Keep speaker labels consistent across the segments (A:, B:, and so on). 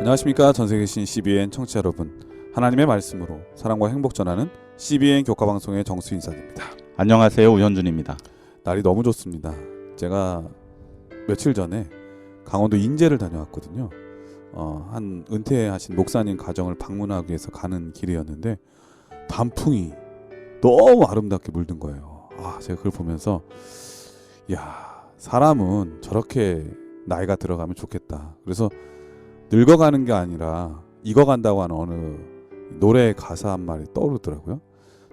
A: 안녕하십니까. 전세계 계신 CBN 청취자 여러분, 하나님의 말씀으로 사랑과 행복 전하는 CBN 교과방송의 정수 인사드립니다.
B: 안녕하세요, 우현준입니다.
A: 날이 너무 좋습니다. 제가 며칠 전에 강원도 인제를 다녀왔거든요. 한 은퇴하신 목사님 가정을 방문하기 위해서 가는 길이었는데 단풍이 너무 아름답게 물든 거예요. 제가 그걸 보면서 사람은 저렇게 나이가 들어가면 좋겠다. 그래서 늙어가는 게 아니라 익어간다고 하는 어느 노래의 가사 한 말이 떠오르더라고요.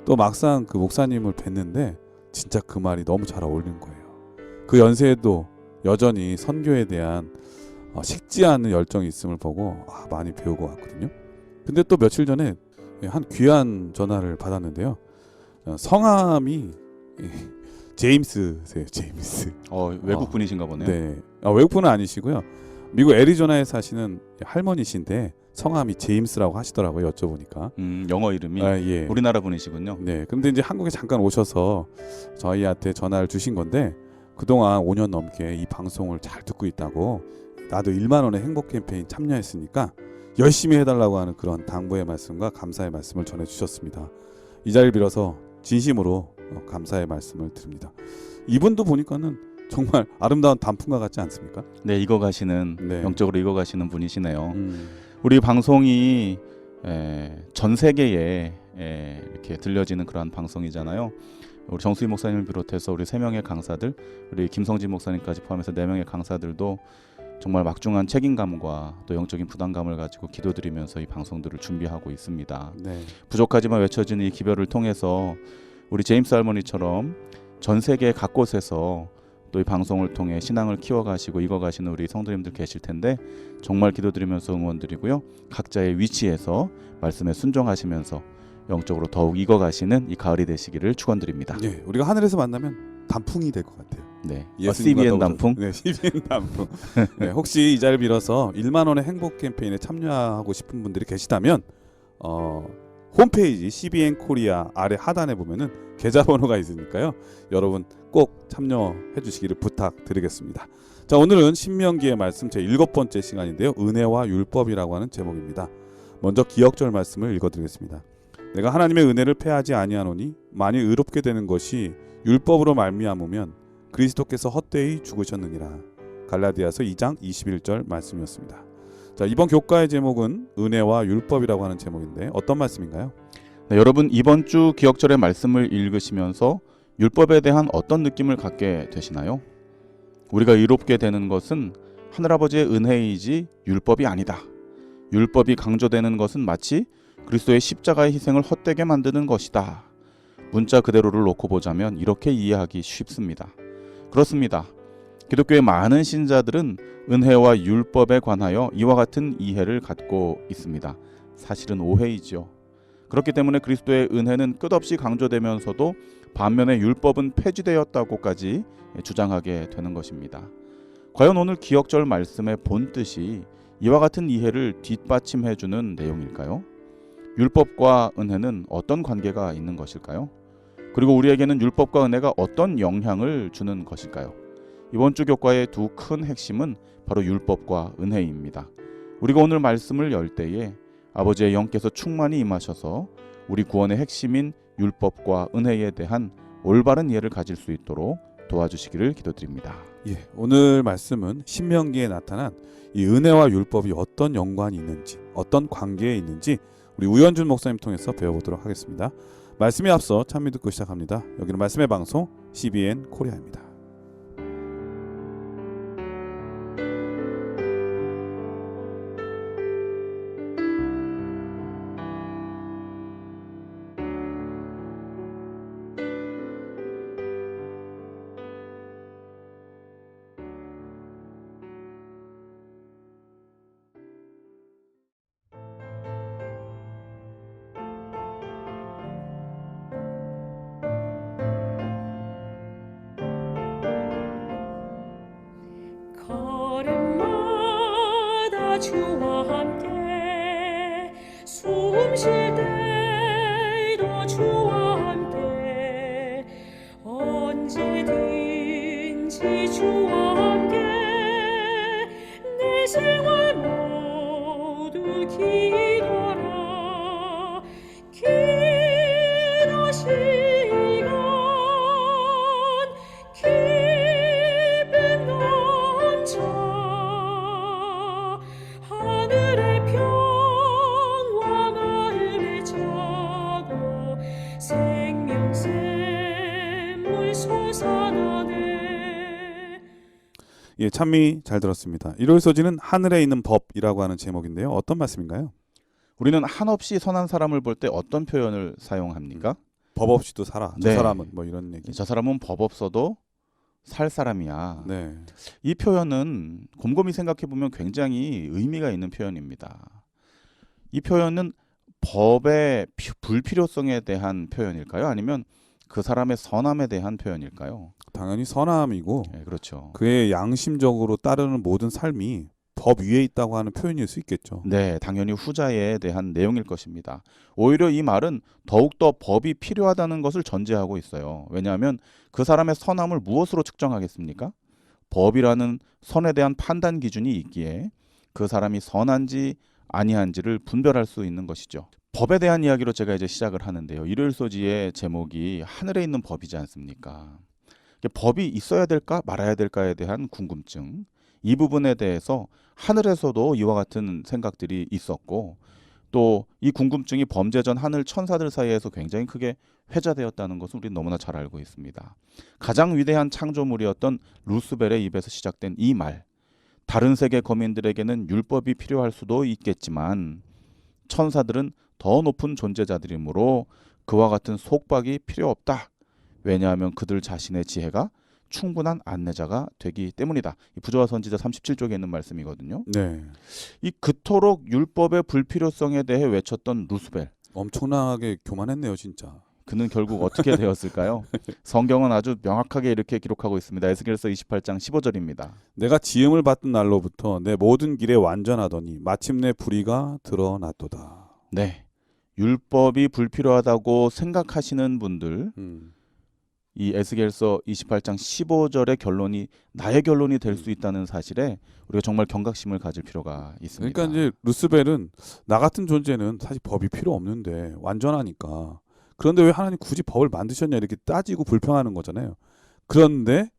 A: 또 막상 그 목사님을 뵀는데 진짜 그 말이 너무 잘 어울리는 거예요. 그 연세에도 여전히 선교에 대한 식지 않는 열정이 있음을 보고 많이 배우고 왔거든요. 근데 또 며칠 전에 한 귀한 전화를 받았는데요. 성함이 제임스세요. 제임스.
B: 외국 분이신가 보네요.
A: 네, 외국분은 아니시고요. 미국 애리조나에 사시는 할머니신데 성함이 제임스라고 하시더라고요. 여쭤보니까.
B: 영어 이름이
A: 예.
B: 우리나라 분이시군요.
A: 네, 근데 이제 한국에 잠깐 오셔서 저희한테 전화를 주신 건데 그동안 5년 넘게 이 방송을 잘 듣고 있다고, 나도 1만 원의 행복 캠페인 참여했으니까 열심히 해달라고 하는 그런 당부의 말씀과 감사의 말씀을 전해주셨습니다. 이 자리를 빌어서 진심으로 감사의 말씀을 드립니다. 이분도 보니까는 정말 아름다운 단풍과 같지 않습니까?
B: 네, 익어가시는
A: 네.
B: 영적으로 익어가시는 분이시네요. 우리 방송이 전 세계에 이렇게 들려지는 그러한 방송이잖아요. 우리 정수희 목사님을 비롯해서 우리 3명의 강사들, 우리 김성진 목사님까지 포함해서 4명의 강사들도 정말 막중한 책임감과 또 영적인 부담감을 가지고 기도드리면서 이 방송들을 준비하고 있습니다.
A: 네.
B: 부족하지만 외쳐지는 이 기별을 통해서 우리 제임스 할머니처럼 전 세계 각곳에서 또 이 방송을 통해 신앙을 키워가시고 익어가시는 우리 성도님들 계실 텐데 정말 기도드리면서 응원드리고요. 각자의 위치에서 말씀에 순종하시면서 영적으로 더욱 익어가시는 이 가을이 되시기를 축원드립니다.
A: 네, 우리가 하늘에서 만나면 단풍이 될 것 같아요.
B: 네,
A: 예수님과
B: CBN
A: 더불어서.
B: 단풍.
A: 네, CBN 단풍. 네, 혹시 이 자리를 빌어서 1만 원의 행복 캠페인에 참여하고 싶은 분들이 계시다면 홈페이지 CBN 코리아 아래 하단에 보면은 계좌번호가 있으니까요. 여러분 꼭 참여해 주시기를 부탁드리겠습니다. 자, 오늘은 신명기의 말씀 제 7번째 시간인데요. 은혜와 율법이라고 하는 제목입니다. 먼저 기억절 말씀을 읽어드리겠습니다. 내가 하나님의 은혜를 패하지 아니하노니 만일 의롭게 되는 것이 율법으로 말미암으면 그리스도께서 헛되이 죽으셨느니라. 갈라디아서 2장 21절 말씀이었습니다. 자, 이번 교과의 제목은 은혜와 율법이라고 하는 제목인데 어떤 말씀인가요?
B: 네, 여러분 이번 주 기억절의 말씀을 읽으시면서 율법에 대한 어떤 느낌을 갖게 되시나요? 우리가 의롭게 되는 것은 하늘아버지의 은혜이지 율법이 아니다. 율법이 강조되는 것은 마치 그리스도의 십자가의 희생을 헛되게 만드는 것이다. 문자 그대로를 놓고 보자면 이렇게 이해하기 쉽습니다. 그렇습니다. 기독교의 많은 신자들은 은혜와 율법에 관하여 이와 같은 이해를 갖고 있습니다. 사실은 오해이죠. 그렇기 때문에 그리스도의 은혜는 끝없이 강조되면서도 반면에 율법은 폐지되었다고까지 주장하게 되는 것입니다. 과연 오늘 기억절 말씀의 본뜻이 이와 같은 이해를 뒷받침해주는 내용일까요? 율법과 은혜는 어떤 관계가 있는 것일까요? 그리고 우리에게는 율법과 은혜가 어떤 영향을 주는 것일까요? 이번 주 교과의 두 큰 핵심은 바로 율법과 은혜입니다. 우리가 오늘 말씀을 열 때에 아버지의 영께서 충만히 임하셔서 우리 구원의 핵심인 율법과 은혜에 대한 올바른 이해를 가질 수 있도록 도와주시기를 기도드립니다.
A: 예, 오늘 말씀은 신명기에 나타난 이 은혜와 율법이 어떤 연관이 있는지, 어떤 관계에 있는지 우리 우현준 목사님 통해서 배워보도록 하겠습니다. 말씀에 앞서 찬미 듣고 시작합니다. 여기는 말씀의 방송 CBN 코리아입니다.
C: 주와 함께 숨 쉴 때도 주와 함께 언제든지 주와 함께 내 생활
A: 예, 참미 잘 들었습니다. 일요일 소지는 하늘에 있는 법이라고 하는 제목인데요. 어떤 말씀인가요?
B: 우리는 한없이 선한 사람을 볼 때 어떤 표현을 사용합니까?
A: 법 없이도 살아. 저
B: 네.
A: 사람은 뭐 이런 얘기.
B: 저 사람은 법 없어도 살 사람이야.
A: 네.
B: 이 표현은 곰곰이 생각해 보면 굉장히 의미가 있는 표현입니다. 이 표현은 법의 불필요성에 대한 표현일까요? 아니면 그 사람의 선함에 대한 표현일까요?
A: 당연히 선함이고
B: 네, 그렇죠.
A: 그의 양심적으로 따르는 모든 삶이 법 위에 있다고 하는 표현일 수 있겠죠.
B: 네, 당연히 후자에 대한 내용일 것입니다. 오히려 이 말은 더욱더 법이 필요하다는 것을 전제하고 있어요. 왜냐하면 그 사람의 선함을 무엇으로 측정하겠습니까? 법이라는 선에 대한 판단 기준이 있기에 그 사람이 선한지 아니한지를 분별할 수 있는 것이죠. 법에 대한 이야기로 제가 이제 시작을 하는데요. 일요일 소지의 제목이 하늘에 있는 법이지 않습니까? 법이 있어야 될까 말아야 될까에 대한 궁금증, 이 부분에 대해서 하늘에서도 이와 같은 생각들이 있었고 또 이 궁금증이 범죄 전 하늘 천사들 사이에서 굉장히 크게 회자되었다는 것을 우리는 너무나 잘 알고 있습니다. 가장 위대한 창조물이었던 루스벨의 입에서 시작된 이 말, 다른 세계 거민들에게는 율법이 필요할 수도 있겠지만 천사들은 더 높은 존재자들이므로 그와 같은 속박이 필요 없다. 왜냐하면 그들 자신의 지혜가 충분한 안내자가 되기 때문이다. 이 부조화 선지자 37쪽에 있는 말씀이거든요.
A: 네.
B: 이 그토록 율법의 불필요성에 대해 외쳤던 루스벨,
A: 엄청나게 교만했네요, 진짜.
B: 그는 결국 어떻게 되었을까요? 성경은 아주 명확하게 이렇게 기록하고 있습니다. 에스겔서 28장 15절입니다.
A: 내가 지음을 받던 날로부터 내 모든 길에 완전하더니 마침내 불의가 드러났도다.
B: 네, 율법이 불필요하다고 생각하시는 분들, 이 에스겔서 28장 15절의 결론이 나의 결론이 될 수 있다는 사실에 우리가 정말 경각심을 가질 필요가 있습니다.
A: 그러니까 이제 루스벨은 나 같은 존재는 사실 법이 필요 없는데 완전하니까 그런데 왜 하나님 굳이 법을 만드셨냐 이렇게 따지고 불평하는 거잖아요. 그런데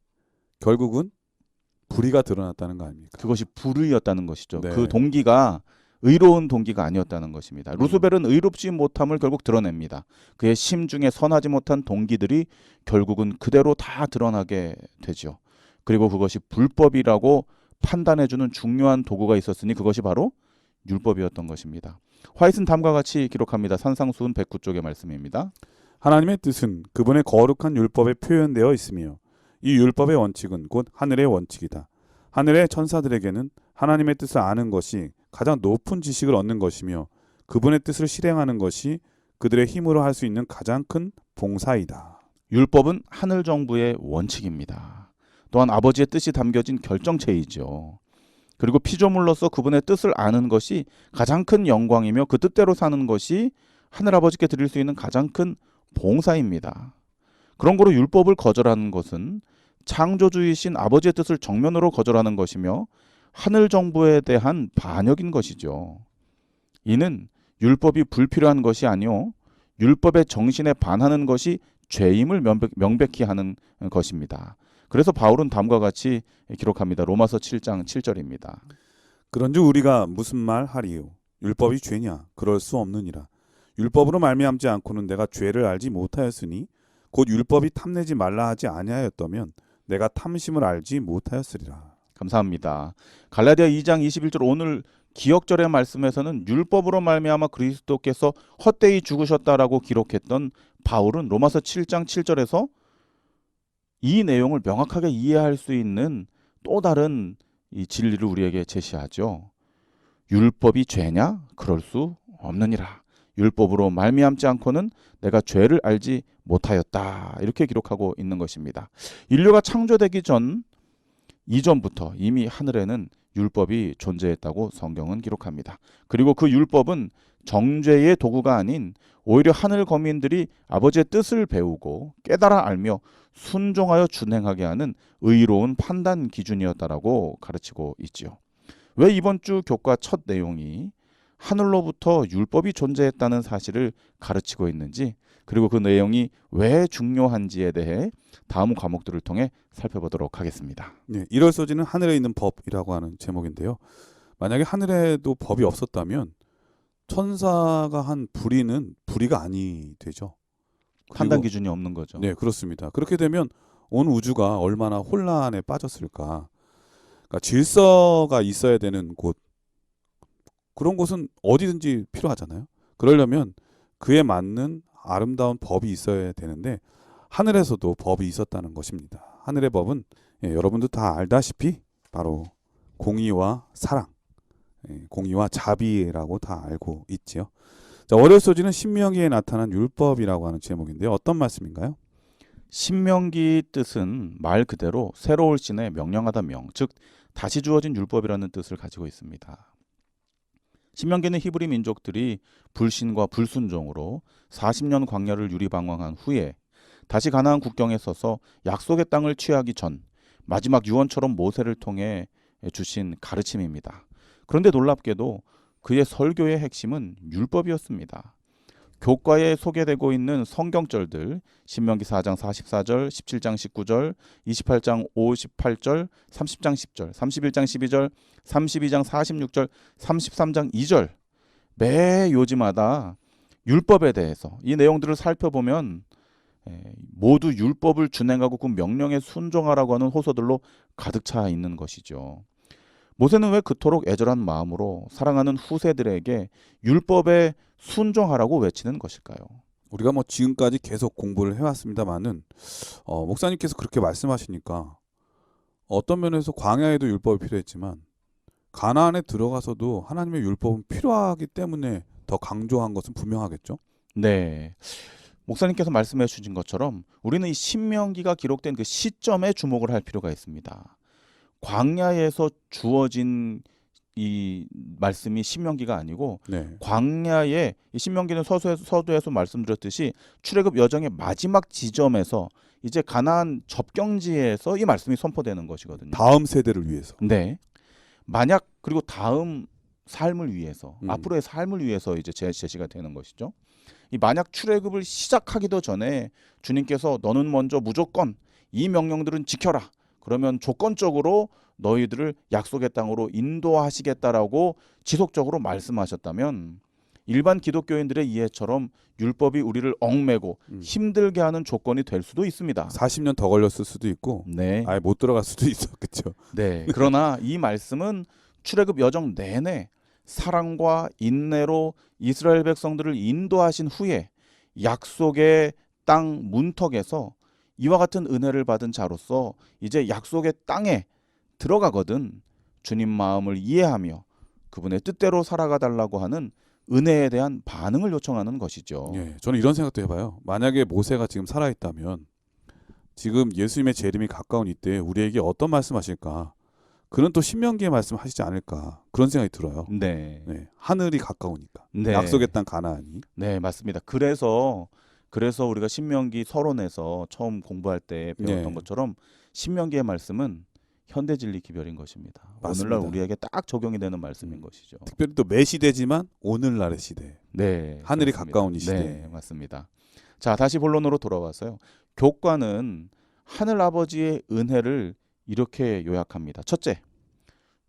A: 결국은 불의가 드러났다는 거 아닙니까?
B: 그것이 불의였다는 것이죠.
A: 네.
B: 그 동기가 의로운 동기가 아니었다는 것입니다. 루스벨은 의롭지 못함을 결국 드러냅니다. 그의 심중에 선하지 못한 동기들이 결국은 그대로 다 드러나게 되죠. 그리고 그것이 불법이라고 판단해주는 중요한 도구가 있었으니 그것이 바로 율법이었던 것입니다. 화이트는 다음과 같이 기록합니다. 산상수훈 109쪽의 말씀입니다.
A: 하나님의 뜻은 그분의 거룩한 율법에 표현되어 있으며 이 율법의 원칙은 곧 하늘의 원칙이다. 하늘의 천사들에게는 하나님의 뜻을 아는 것이 가장 높은 지식을 얻는 것이며 그분의 뜻을 실행하는 것이 그들의 힘으로 할 수 있는 가장 큰 봉사이다.
B: 율법은 하늘 정부의 원칙입니다. 또한 아버지의 뜻이 담겨진 결정체이죠. 그리고 피조물로서 그분의 뜻을 아는 것이 가장 큰 영광이며 그 뜻대로 사는 것이 하늘아버지께 드릴 수 있는 가장 큰 봉사입니다. 그런 거로 율법을 거절하는 것은 창조주이신 아버지의 뜻을 정면으로 거절하는 것이며 하늘 정부에 대한 반역인 것이죠. 이는 율법이 불필요한 것이 아니요 율법의 정신에 반하는 것이 죄임을 명백히 하는 것입니다. 그래서 바울은 다음과 같이 기록합니다. 로마서 7장 7절입니다.
A: 그런즉 우리가 무슨 말 하리요? 율법이 죄냐? 그럴 수 없느니라. 율법으로 말미암지 않고는 내가 죄를 알지 못하였으니 곧 율법이 탐내지 말라 하지 아니하였다면 내가 탐심을 알지 못하였으리라.
B: 감사합니다. 갈라디아 2장 21절 오늘 기억절의 말씀에서는 율법으로 말미암아 그리스도께서 헛되이 죽으셨다라고 기록했던 바울은 로마서 7장 7절에서 이 내용을 명확하게 이해할 수 있는 또 다른 이 진리를 우리에게 제시하죠. 율법이 죄냐? 그럴 수 없느니라. 율법으로 말미암지 않고는 내가 죄를 알지 못하였다. 이렇게 기록하고 있는 것입니다. 인류가 창조되기 전 이전부터 이미 하늘에는 율법이 존재했다고 성경은 기록합니다. 그리고 그 율법은 정죄의 도구가 아닌 오히려 하늘 거민들이 아버지의 뜻을 배우고 깨달아 알며 순종하여 준행하게 하는 의로운 판단 기준이었다라고 가르치고 있지요. 왜 이번 주 교과 첫 내용이 하늘로부터 율법이 존재했다는 사실을 가르치고 있는지 그리고 그 내용이 왜 중요한지에 대해 다음 과목들을 통해 살펴보도록 하겠습니다.
A: 네, 일월 소지는 하늘에 있는 법이라고 하는 제목인데요. 만약에 하늘에도 법이 없었다면 천사가 한 불의는 불의가 아니 되죠.
B: 판단 기준이 없는 거죠.
A: 네, 그렇습니다. 그렇게 되면 온 우주가 얼마나 혼란에 빠졌을까. 그러니까 질서가 있어야 되는 곳, 그런 곳은 어디든지 필요하잖아요. 그러려면 그에 맞는 아름다운 법이 있어야 되는데 하늘에서도 법이 있었다는 것입니다. 하늘의 법은 여러분도 다 알다시피 바로 공의와 사랑, 공의와 자비라고 다 알고 있지요. 자, 월요 소지는 신명기에 나타난 율법이라고 하는 제목인데요. 어떤 말씀인가요?
B: 신명기 뜻은 말 그대로 새로울 신에 명령하다 명, 즉 다시 주어진 율법이라는 뜻을 가지고 있습니다. 신명기는 히브리 민족들이 불신과 불순종으로 40년 광야를 유리방황한 후에 다시 가나안 국경에 서서 약속의 땅을 취하기 전 마지막 유언처럼 모세를 통해 주신 가르침입니다. 그런데 놀랍게도 그의 설교의 핵심은 율법이었습니다. 교과에 소개되고 있는 성경절들 신명기 4장 44절, 17장 19절, 28장 58절, 30장 10절, 31장 12절, 32장 46절, 33장 2절 매 요지마다 율법에 대해서 이 내용들을 살펴보면 모두 율법을 준행하고 그 명령에 순종하라고 하는 호소들로 가득 차 있는 것이죠. 모세는 왜 그토록 애절한 마음으로 사랑하는 후세들에게 율법에 순종하라고 외치는 것일까요?
A: 우리가 뭐 지금까지 계속 공부를 해왔습니다만은 목사님께서 그렇게 말씀하시니까 어떤 면에서 광야에도 율법이 필요했지만 가나안에 들어가서도 하나님의 율법은 필요하기 때문에 더 강조한 것은 분명하겠죠.
B: 네. 목사님께서 말씀해 주신 것처럼 우리는 이 신명기가 기록된 그 시점에 주목을 할 필요가 있습니다. 광야에서 주어진 이 말씀이 신명기가 아니고
A: 네.
B: 광야에 이 신명기는 서두에서 말씀드렸듯이 출애굽 여정의 마지막 지점에서 이제 가나안 접경지에서 이 말씀이 선포되는 것이거든요.
A: 다음 세대를 위해서.
B: 네. 만약 그리고 다음 삶을 위해서
A: 음.
B: 앞으로의 삶을 위해서 이제 제시가 되는 것이죠. 이 만약 출애굽을 시작하기도 전에 주님께서 너는 먼저 무조건 이 명령들은 지켜라. 그러면 조건적으로 너희들을 약속의 땅으로 인도하시겠다라고 지속적으로 말씀하셨다면 일반 기독교인들의 이해처럼 율법이 우리를 얽매고 힘들게 하는 조건이 될 수도 있습니다.
A: 40년 더 걸렸을 수도 있고
B: 네.
A: 아예 못 들어갈 수도 있었겠죠.
B: 네. 그러나 이 말씀은 출애굽 여정 내내 사랑과 인내로 이스라엘 백성들을 인도하신 후에 약속의 땅 문턱에서 이와 같은 은혜를 받은 자로서 이제 약속의 땅에 들어가거든 주님 마음을 이해하며 그분의 뜻대로 살아가 달라고 하는 은혜에 대한 반응을 요청하는 것이죠.
A: 예, 저는 이런 생각도 해봐요. 만약에 모세가 지금 살아있다면 지금 예수님의 재림이 가까운 이때 우리에게 어떤 말씀하실까? 그는 또 신명기의 말씀하시지 않을까? 그런 생각이 들어요.
B: 네.
A: 네, 하늘이 가까우니까.
B: 네.
A: 약속의 땅 가나안이.
B: 네, 맞습니다. 그래서 우리가 신명기 서론에서 처음 공부할 때 배웠던
A: 네.
B: 것처럼 신명기의 말씀은 현대 진리 기별인 것입니다.
A: 맞습니다.
B: 오늘날 우리에게 딱 적용이 되는 말씀인 것이죠.
A: 특별히 또 매 시대지만 오늘날의 시대.
B: 네,
A: 하늘이
B: 그렇습니다.
A: 가까운 이 시대.
B: 네, 맞습니다. 자, 다시 본론으로 돌아와서요. 교과는 하늘 아버지의 은혜를 이렇게 요약합니다. 첫째,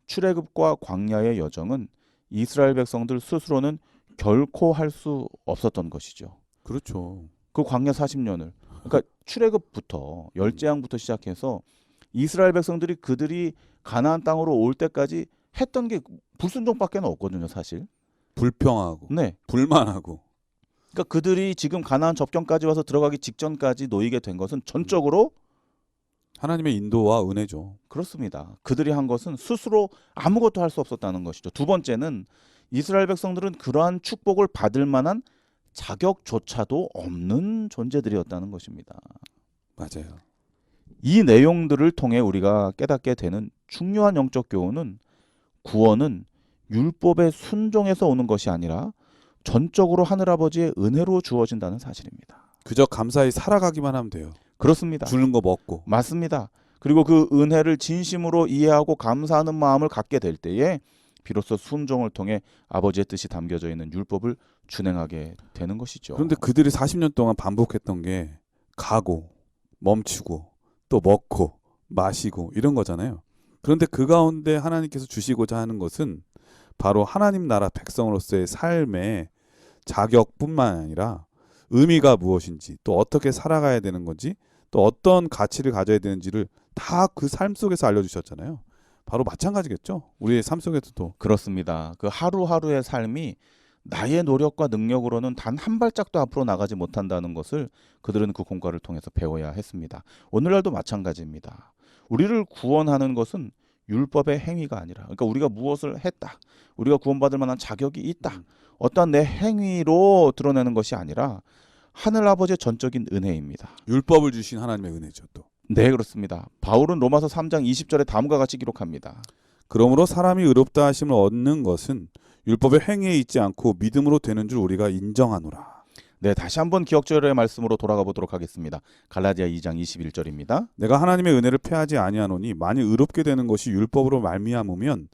B: 출애굽과 광야의 여정은 이스라엘 백성들 스스로는 결코 할 수 없었던 것이죠.
A: 그렇죠.
B: 그 광야 40년을 그러니까 출애굽부터 열재앙부터 시작해서 이스라엘 백성들이 그들이 가나안 땅으로 올 때까지 했던 게 불순종밖에 없거든요, 사실.
A: 불평하고
B: 네.
A: 불만하고.
B: 그러니까 그들이 지금 가나안 접경까지 와서 들어가기 직전까지 놓이게 된 것은 전적으로
A: 하나님의 인도와 은혜죠.
B: 그렇습니다. 그들이 한 것은 스스로 아무것도 할 수 없었다는 것이죠. 두 번째는 이스라엘 백성들은 그러한 축복을 받을 만한 자격조차도 없는 존재들이었다는 것입니다.
A: 맞아요.
B: 이 내용들을 통해 우리가 깨닫게 되는 중요한 영적 교훈은 구원은 율법의 순종에서 오는 것이 아니라 전적으로 하늘아버지의 은혜로 주어진다는 사실입니다.
A: 그저 감사히 살아가기만 하면 돼요.
B: 그렇습니다.
A: 주는 거 먹고.
B: 맞습니다. 그리고 그 은혜를 진심으로 이해하고 감사하는 마음을 갖게 될 때에 비로소 순종을 통해 아버지의 뜻이 담겨져 있는 율법을 준행하게 되는 것이죠.
A: 그런데 그들이 40년 동안 반복했던 게 가고 멈추고 또 먹고 마시고 이런 거잖아요. 그런데 그 가운데 하나님께서 주시고자 하는 것은 바로 하나님 나라 백성으로서의 삶의 자격뿐만 아니라 의미가 무엇인지 또 어떻게 살아가야 되는 건지 또 어떤 가치를 가져야 되는지를 다 그 삶 속에서 알려주셨잖아요. 바로 마찬가지겠죠. 우리의 삶 속에서도.
B: 그렇습니다. 그 하루하루의 삶이 나의 노력과 능력으로는 단 한 발짝도 앞으로 나가지 못한다는 것을 그들은 그 공과를 통해서 배워야 했습니다. 오늘날도 마찬가지입니다. 우리를 구원하는 것은 율법의 행위가 아니라, 그러니까 우리가 무엇을 했다, 우리가 구원받을 만한 자격이 있다, 어떤 내 행위로 드러내는 것이 아니라 하늘 아버지의 전적인 은혜입니다.
A: 율법을 주신 하나님의 은혜죠 또.
B: 네, 그렇습니다. 바울은 로마서 3장 20절에 다음과 같이 기록합니다.
A: 그러므로 사람이 의롭다 하심을 얻는 것은 율법의 행위에 있지 않고 믿음으로 되는 줄 우리가 인정하노라.
B: 네, 다시 한번 기억절의 말씀으로 돌아가 보도록 하겠습니다. 갈라디아 2장 21절입니다.
A: 내가 하나님의 은혜를 패하지 아니하노니 만일 의롭게 되는 것이 율법으로 말미암으면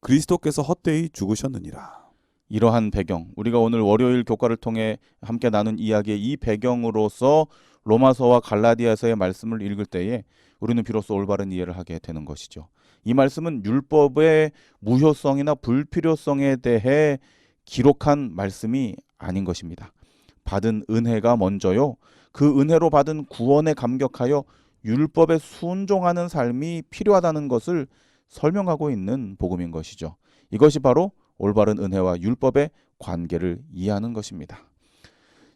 A: 그리스도께서 헛되이 죽으셨느니라.
B: 이러한 배경, 우리가 오늘 월요일 교과를 통해 함께 나눈 이야기의 이 배경으로서 로마서와 갈라디아서의 말씀을 읽을 때에 우리는 비로소 올바른 이해를 하게 되는 것이죠. 이 말씀은 율법의 무효성이나 불필요성에 대해 기록한 말씀이 아닌 것입니다. 받은 은혜가 먼저요, 그 은혜로 받은 구원에 감격하여 율법에 순종하는 삶이 필요하다는 것을 설명하고 있는 복음인 것이죠. 이것이 바로 올바른 은혜와 율법의 관계를 이해하는 것입니다.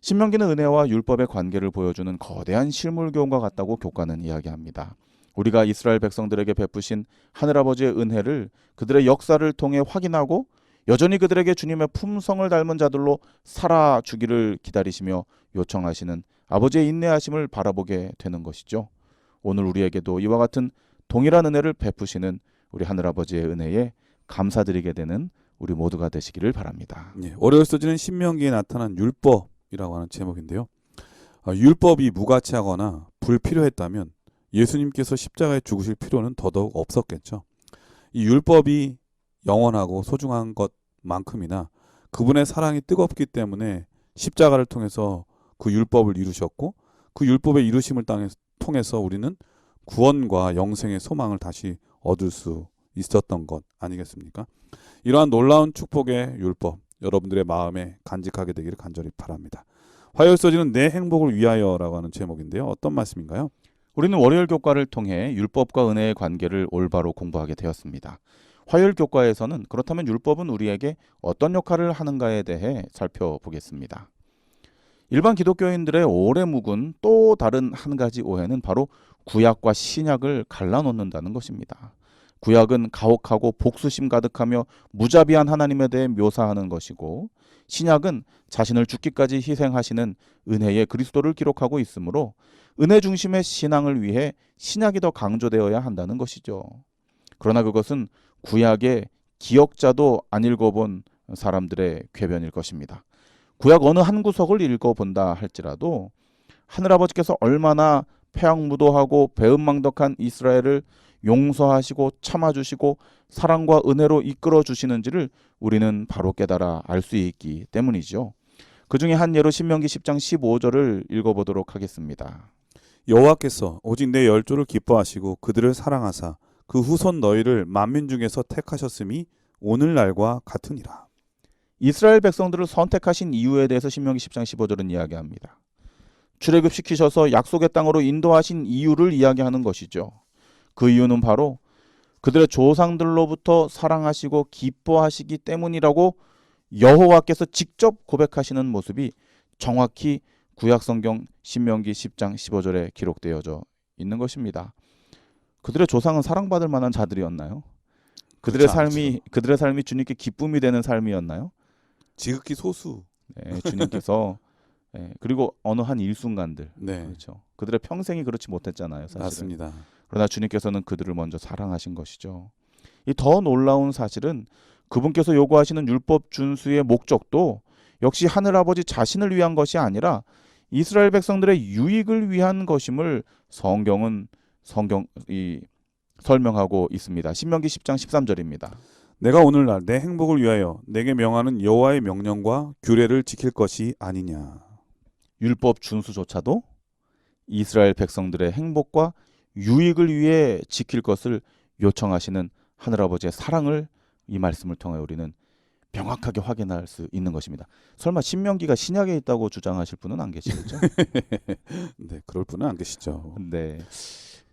B: 신명기는 은혜와 율법의 관계를 보여주는 거대한 실물 교훈과 같다고 교과는 이야기합니다. 우리가 이스라엘 백성들에게 베푸신 하늘아버지의 은혜를 그들의 역사를 통해 확인하고 여전히 그들에게 주님의 품성을 닮은 자들로 살아주기를 기다리시며 요청하시는 아버지의 인내하심을 바라보게 되는 것이죠. 오늘 우리에게도 이와 같은 동일한 은혜를 베푸시는 우리 하늘아버지의 은혜에 감사드리게 되는 우리 모두가 되시기를 바랍니다.
A: 예, 월요일 소지는 신명기에 나타난 율법이라고 하는 제목인데요. 율법이 무가치하거나 불필요했다면 예수님께서 십자가에 죽으실 필요는 더더욱 없었겠죠. 이 율법이 영원하고 소중한 것만큼이나 그분의 사랑이 뜨겁기 때문에 십자가를 통해서 그 율법을 이루셨고 그 율법의 이루심을 통해서 우리는 구원과 영생의 소망을 다시 얻을 수 있었던 것 아니겠습니까? 이러한 놀라운 축복의 율법 여러분들의 마음에 간직하게 되기를 간절히 바랍니다. 화요일 소지는 내 행복을 위하여라고 하는 제목인데요. 어떤 말씀인가요?
B: 우리는 월요일 교과를 통해 율법과 은혜의 관계를 올바로 공부하게 되었습니다. 화요일 교과에서는 그렇다면 율법은 우리에게 어떤 역할을 하는가에 대해 살펴보겠습니다. 일반 기독교인들의 오래 묵은 또 다른 한 가지 오해는 바로 구약과 신약을 갈라놓는다는 것입니다. 구약은 가혹하고 복수심 가득하며 무자비한 하나님에 대해 묘사하는 것이고, 신약은 자신을 죽기까지 희생하시는 은혜의 그리스도를 기록하고 있으므로 은혜 중심의 신앙을 위해 신약이 더 강조되어야 한다는 것이죠. 그러나 그것은 구약의 기억자도 안 읽어본 사람들의 궤변일 것입니다. 구약 어느 한 구석을 읽어본다 할지라도 하늘아버지께서 얼마나 패악무도하고 배은망덕한 이스라엘을 용서하시고 참아주시고 사랑과 은혜로 이끌어 주시는지를 우리는 바로 깨달아 알 수 있기 때문이죠. 그 중에 한 예로 신명기 10장 15절을 읽어보도록 하겠습니다.
A: 여호와께서 오직 내 열조를 기뻐하시고 그들을 사랑하사 그 후손 너희를 만민 중에서 택하셨음이 오늘날과 같으니라.
B: 이스라엘 백성들을 선택하신 이유에 대해서 신명기 10장 15절은 이야기합니다. 출애굽시키셔서 약속의 땅으로 인도하신 이유를 이야기하는 것이죠. 그 이유는 바로 그들의 조상들로부터 사랑하시고 기뻐하시기 때문이라고 여호와께서 직접 고백하시는 모습이 정확히 구약성경 신명기 10장 15절에 기록되어져 있는 것입니다. 그들의 조상은 사랑받을 만한 자들이었나요? 그들의 삶이 주님께 기쁨이 되는 삶이었나요?
A: 지극히 소수.
B: 네, 주님께서 그리고 어느 한 일순간들,
A: 네,
B: 그렇죠. 그들의 평생이 그렇지 못했잖아요, 사실은.
A: 맞습니다.
B: 그러나 주님께서는 그들을 먼저 사랑하신 것이죠. 이 더 놀라운 사실은 그분께서 요구하시는 율법 준수의 목적도 역시 하늘아버지 자신을 위한 것이 아니라 이스라엘 백성들의 유익을 위한 것임을 성경이 설명하고 있습니다. 신명기 10장 13절입니다.
A: 내가 오늘날 내 행복을 위하여 내게 명하는 여호와의 명령과 규례를 지킬 것이 아니냐.
B: 율법 준수조차도 이스라엘 백성들의 행복과 유익을 위해 지킬 것을 요청하시는 하늘아버지의 사랑을 이 말씀을 통해 우리는 명확하게 확인할 수 있는 것입니다. 설마 신명기가 신약에 있다고 주장하실 분은 안 계시겠죠?
A: 네, 그럴 분은 안 계시죠.
B: 네.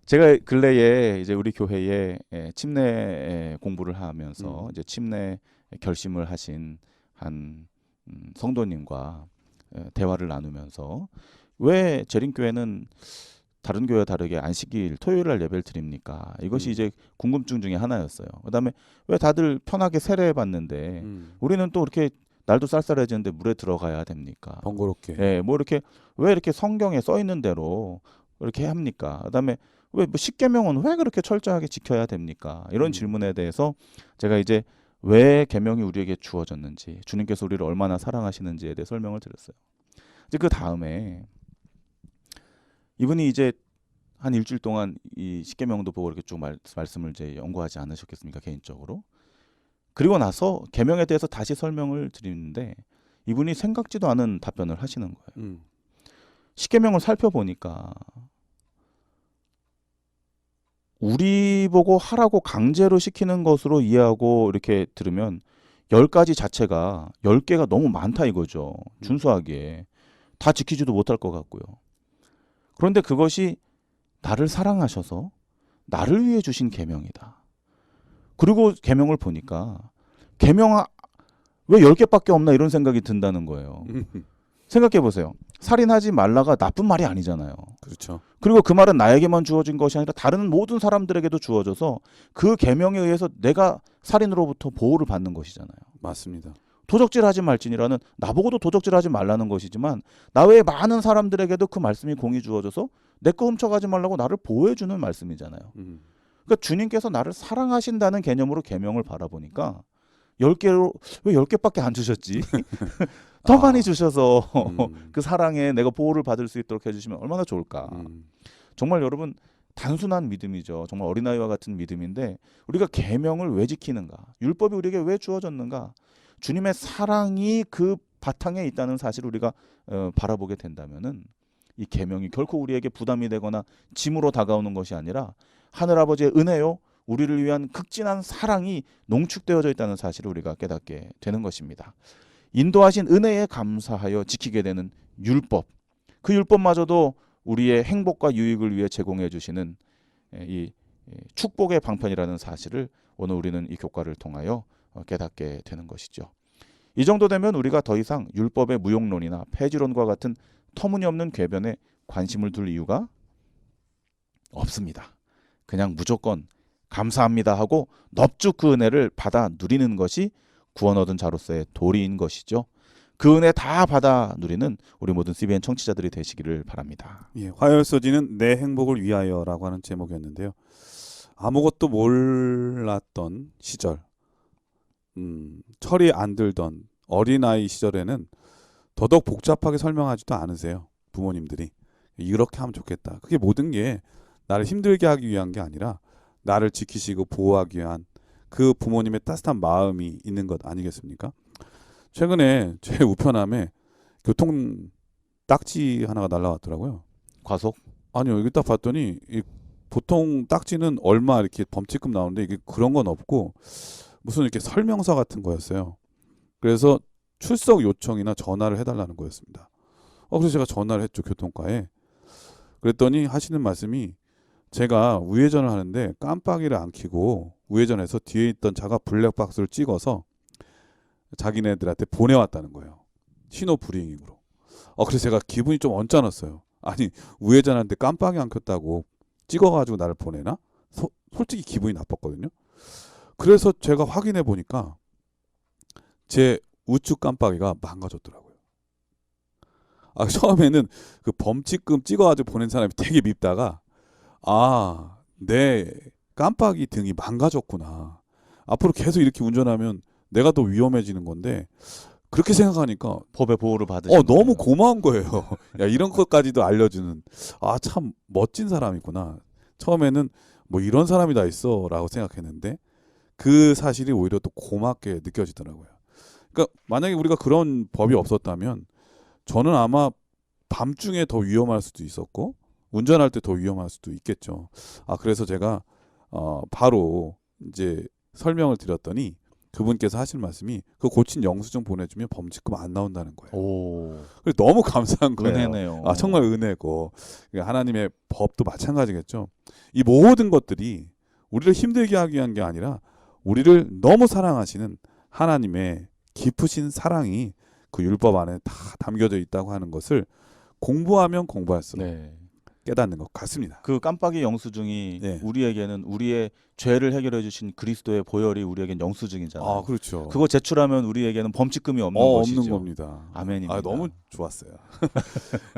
B: 제가 근래에 이제 우리 교회에 침례 공부를 하면서 이제 침례 결심을 하신 한 성도님과 대화를 나누면서 왜 재림교회는 다른 교회와 다르게 안식일 토요일 날 예배를 드립니까? 이것이 이제 궁금증 중에 하나였어요. 그다음에 왜 다들 편하게 세례 받는데 우리는 또 이렇게 날도 쌀쌀해지는데 물에 들어가야 됩니까?
A: 번거롭게.
B: 예, 뭐 이렇게 왜 이렇게 성경에 써 있는 대로 이렇게 합니까? 그다음에 왜 뭐 십계명은 왜 그렇게 철저하게 지켜야 됩니까? 이런 질문에 대해서 제가 이제 왜 계명이 우리에게 주어졌는지, 주님께서 우리를 얼마나 사랑하시는지에 대해 설명을 드렸어요. 이제 그 다음에 이분이 이제 한 일주일 동안 이 십계명도 보고 이렇게 쭉 말씀을 이제 연구하지 않으셨겠습니까, 개인적으로? 그리고 나서 계명에 대해서 다시 설명을 드리는데 이분이 생각지도 않은 답변을 하시는 거예요. 십계명을 살펴보니까 우리 보고 하라고 강제로 시키는 것으로 이해하고 이렇게 들으면 10가지 자체가 10개가 너무 많다 이거죠. 준수하기에. 다 지키지도 못할 것 같고요. 그런데 그것이 나를 사랑하셔서 나를 위해 주신 계명이다. 그리고 계명을 보니까 계명 왜 10개밖에 없나 이런 생각이 든다는 거예요. 생각해 보세요. 살인하지 말라가 나쁜 말이 아니잖아요.
A: 그렇죠.
B: 그리고 그 말은 나에게만 주어진 것이 아니라 다른 모든 사람들에게도 주어져서 그 계명에 의해서 내가 살인으로부터 보호를 받는 것이잖아요.
A: 맞습니다.
B: 도적질하지 말지니라는 나보고도 도적질하지 말라는 것이지만 나 외에 많은 사람들에게도 그 말씀이 공이 주어져서 내 거 훔쳐가지 말라고 나를 보호해주는 말씀이잖아요. 그러니까 주님께서 나를 사랑하신다는 개념으로 계명을 바라보니까 10개로 왜 10개밖에 안 주셨지? 더 많이 주셔서 그 사랑에 내가 보호를 받을 수 있도록 해주시면 얼마나 좋을까. 정말 여러분 단순한 믿음이죠. 정말 어린아이와 같은 믿음인데 우리가 계명을 왜 지키는가? 율법이 우리에게 왜 주어졌는가? 주님의 사랑이 그 바탕에 있다는 사실을 우리가 바라보게 된다면은 이 계명이 결코 우리에게 부담이 되거나 짐으로 다가오는 것이 아니라 하늘아버지의 은혜요 우리를 위한 극진한 사랑이 농축되어져 있다는 사실을 우리가 깨닫게 되는 것입니다. 인도하신 은혜에 감사하여 지키게 되는 율법, 그 율법마저도 우리의 행복과 유익을 위해 제공해 주시는 이 축복의 방편이라는 사실을 오늘 우리는 이 교과를 통하여 깨닫게 되는 것이죠. 이 정도 되면 우리가 더 이상 율법의 무용론이나 폐지론과 같은 터무니없는 궤변에 관심을 둘 이유가 없습니다. 그냥 무조건 감사합니다 하고 넙죽 그 은혜를 받아 누리는 것이 구원 얻은 자로서의 도리인 것이죠. 그 은혜 다 받아 누리는 우리 모든 CBN 청취자들이 되시기를 바랍니다.
A: 예, 화요일서지는 내 행복을 위하여라고 하는 제목이었는데요. 아무것도 몰랐던 시절, 철이 안 들던 어린아이 시절에는 더더욱 복잡하게 설명하지도 않으세요. 부모님들이. 이렇게 하면 좋겠다. 그게 모든 게 나를 힘들게 하기 위한 게 아니라 나를 지키시고 보호하기 위한 그 부모님의 따뜻한 마음이 있는 것 아니겠습니까? 최근에 제 우편함에 교통 딱지 하나가 날라왔더라고요.
B: 과속?
A: 아니요. 이거 딱 봤더니 보통 딱지는 얼마 이렇게 범칙금 나오는데 이게 그런 건 없고 무슨 이렇게 설명서 같은 거였어요. 그래서 출석 요청이나 전화를 해달라는 거였습니다. 그래서 제가 전화를 했죠. 교통과에. 그랬더니 하시는 말씀이 제가 우회전을 하는데 깜빡이를 안 켜고 우회전해서 뒤에 있던 차가 블랙박스를 찍어서 자기네들한테 보내왔다는 거예요. 신호 불이행으로. 그래서 제가 기분이 좀 언짢았어요. 아니 우회전하는데 깜빡이 안 켰다고 찍어가지고 나를 보내나? 솔직히 기분이 나빴거든요. 그래서 제가 확인해 보니까 제 우측 깜빡이가 망가졌더라고요. 처음에는 그 범칙금 찍어가지고 보낸 사람이 되게 밉다가 내 깜빡이 등이 망가졌구나. 앞으로 계속 이렇게 운전하면 내가 더 위험해지는 건데 그렇게 생각하니까
B: 법의 보호를 받으시는
A: 너무 고마운 거예요. 야, 이런 것까지도 알려주는 참 멋진 사람이구나. 처음에는 뭐 이런 사람이 다 있어라고 생각했는데 그 사실이 오히려 또 고맙게 느껴지더라고요. 그러니까 만약에 우리가 그런 법이 없었다면 저는 아마 밤중에 더 위험할 수도 있었고 운전할 때 더 위험할 수도 있겠죠. 그래서 제가 바로 이제 설명을 드렸더니 그분께서 하신 말씀이 그 고친 영수증 보내주면 범칙금 안 나온다는 거예요.
B: 오,
A: 그래서 너무 감사한 거예요.
B: 은혜네요.
A: 아, 정말 은혜고 하나님의 법도 마찬가지겠죠. 이 모든 것들이 우리를 힘들게 하기 위한 게 아니라 우리를 너무 사랑하시는 하나님의 깊으신 사랑이 그 율법 안에 다 담겨져 있다고 하는 것을 공부하면 공부할수록
B: 네.
A: 깨닫는 것 같습니다.
B: 그 깜빡이 영수증이
A: 네.
B: 우리에게는 우리의 죄를 해결해 주신 그리스도의 보혈이 우리에겐 영수증이잖아요.
A: 아, 그렇죠.
B: 그거 제출하면 우리에게는 범칙금이 없는 것이죠.
A: 없는 겁니다.
B: 아멘입니다.
A: 아, 너무 좋았어요.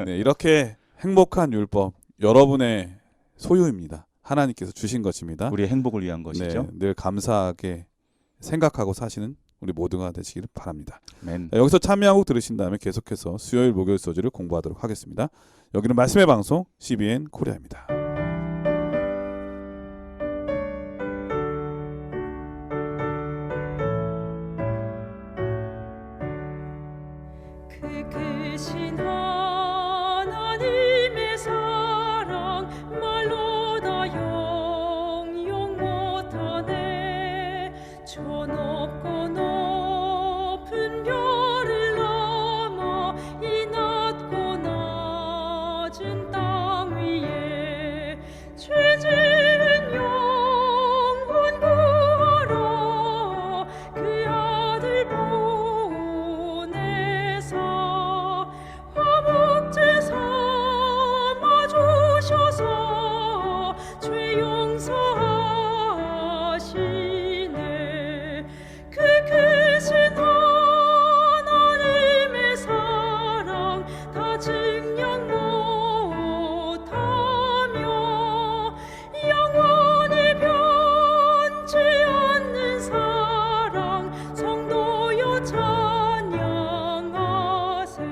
A: 네, 이렇게 행복한 율법 여러분의 소유입니다. 하나님께서 주신 것입니다.
B: 우리의 행복을 위한 것이죠.
A: 네, 늘 감사하게 생각하고 사시는 우리 모두가 되시기를 바랍니다.
B: 아멘.
A: 자, 여기서 참여하고 들으신 다음에 계속해서 수요일 목요일 소지를 공부하도록 하겠습니다. 여기는 말씀의 방송 CBN 코리아입니다.
C: 그 크신 하나님의 사랑 말로 다 영영 못하네. 저 높고 높은 별을 넘어 이 낮고 낮은 땅 위에 죄 지은 영혼 구하러 그 아들 보내사 화목제 삼아 주셔서 죄 용서하시네. 그 크신 하나님의 사랑 다 증명 못하며 영원히 변치 않는 사랑 성도여 찬양하세.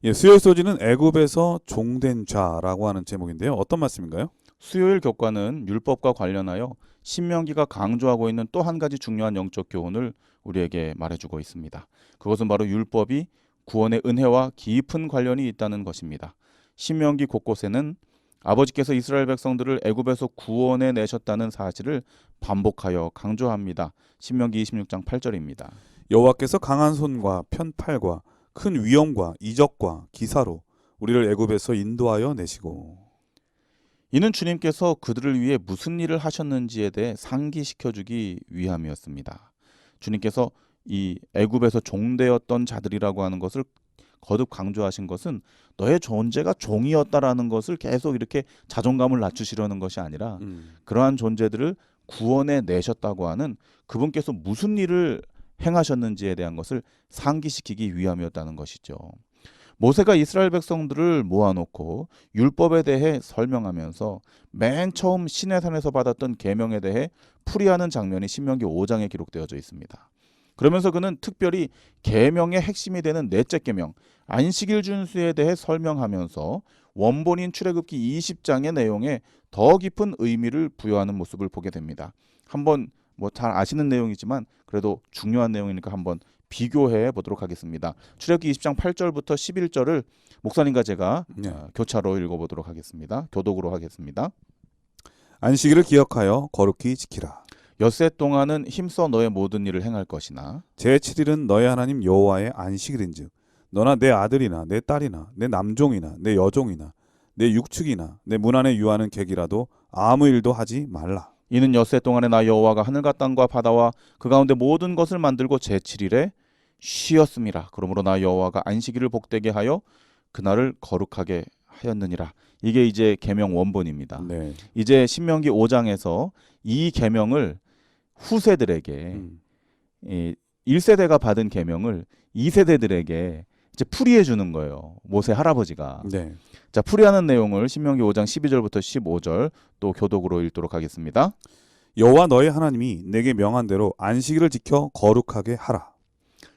A: 예, 수요일 소지는 애굽에서 종된 자라고 하는 제목인데요. 어떤 말씀인가요?
B: 수요일 교과는 율법과 관련하여 신명기가 강조하고 있는 또 한 가지 중요한 영적 교훈을 우리에게 말해주고 있습니다. 그것은 바로 율법이 구원의 은혜와 깊은 관련이 있다는 것입니다. 신명기 곳곳에는 아버지께서 이스라엘 백성들을 애굽에서 구원해 내셨다는 사실을 반복하여 강조합니다. 신명기 26장 8절입니다.
A: 여호와께서 강한 손과 편팔과 큰 위엄과 이적과 기사로 우리를 애굽에서 인도하여 내시고.
B: 이는 주님께서 그들을 위해 무슨 일을 하셨는지에 대해 상기시켜주기 위함이었습니다. 주님께서 이 애굽에서 종되었던 자들이라고 하는 것을 거듭 강조하신 것은 너의 존재가 종이었다라는 것을 계속 이렇게 자존감을 낮추시려는 것이 아니라 그러한 존재들을 구원해 내셨다고 하는 그분께서 무슨 일을 행하셨는지에 대한 것을 상기시키기 위함이었다는 것이죠. 모세가 이스라엘 백성들을 모아놓고 율법에 대해 설명하면서 맨 처음 시내산에서 받았던 계명에 대해 풀이하는 장면이 신명기 5장에 기록되어져 있습니다. 그러면서 그는 특별히 계명의 핵심이 되는 넷째 계명 안식일 준수에 대해 설명하면서 원본인 출애굽기 20장의 내용에 더 깊은 의미를 부여하는 모습을 보게 됩니다. 한번 잘 아시는 내용이지만 그래도 중요한 내용이니까 한번 비교해 보도록 하겠습니다. 출애굽기 20장 8절부터 11절을 목사님과 제가 교차로 읽어보도록 하겠습니다. 교독으로 하겠습니다.
A: 안식일을 기억하여 거룩히 지키라.
B: 엿새 동안은 힘써 너의 모든 일을 행할 것이나
A: 제7일은 너의 하나님 여호와의 안식일인즉 너나 내 아들이나 내 딸이나 내 남종이나 내 여종이나 내 육축이나 내 문 안에 유하는 객이라도 아무 일도 하지 말라.
B: 이는 엿새 동안에 나 여호와가 하늘과 땅과 바다와 그 가운데 모든 것을 만들고 제7일에 쉬었음이라. 그러므로 나 여호와가 안식일을 복되게 하여 그날을 거룩하게 하였느니라. 이게 이제 계명 원본입니다.
A: 네.
B: 이제 신명기 5장에서 이 계명을 후세들에게 1세대가 받은 계명을 2세대들에게 이제 풀이해 주는 거예요. 모세 할아버지가.
A: 네.
B: 자, 풀이하는 내용을 신명기 5장 12절부터 15절 또 교독으로 읽도록 하겠습니다.
A: 여호와 너의 하나님이 내게 명한 대로 안식일을 지켜 거룩하게 하라.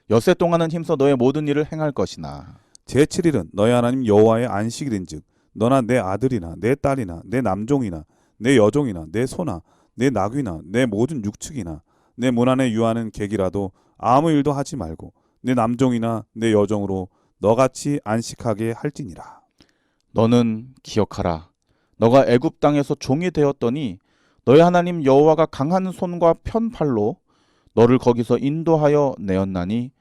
B: 엿새 동안은 힘써 너의 모든 일을 행할 것이나
A: 제7일은 너의 하나님 여호와의 안식일인즉 너나 내 아들이나 내 딸이나 내 남종이나 내 여종이나 내 소나 내 나귀나 내 모든 육축이나 내 문 안에 유하는 객이라도 아무 일도 하지 말고 내 남종이나 내 여종으로 너같이 안식하게 할지니라.
B: 너는 기억하라. 너가 애굽 땅에서 종이 되었더니 너의 하나님 여호와가 강한 손과 편팔로 너를 거기서 인도하여 내었나니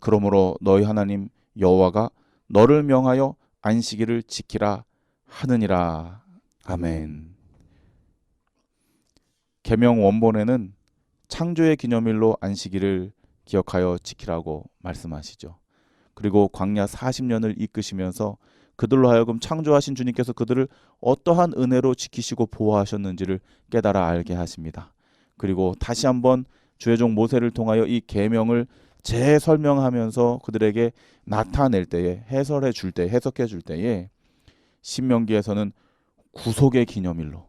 B: 그러므로 너희 하나님 여호와가 너를 명하여 안식일을 지키라 하느니라. 아멘. 계명 원본에는 창조의 기념일로 안식일을 기억하여 지키라고 말씀하시죠. 그리고 광야 40년을 이끄시면서 그들로 하여금 창조하신 주님께서 그들을 어떠한 은혜로 지키시고 보호하셨는지를 깨달아 알게 하십니다. 그리고 다시 한번 주의 종 모세를 통하여 이 계명을 재설명하면서 그들에게 나타낼 때에 해석해 줄 때에 신명기에서는 구속의 기념일로,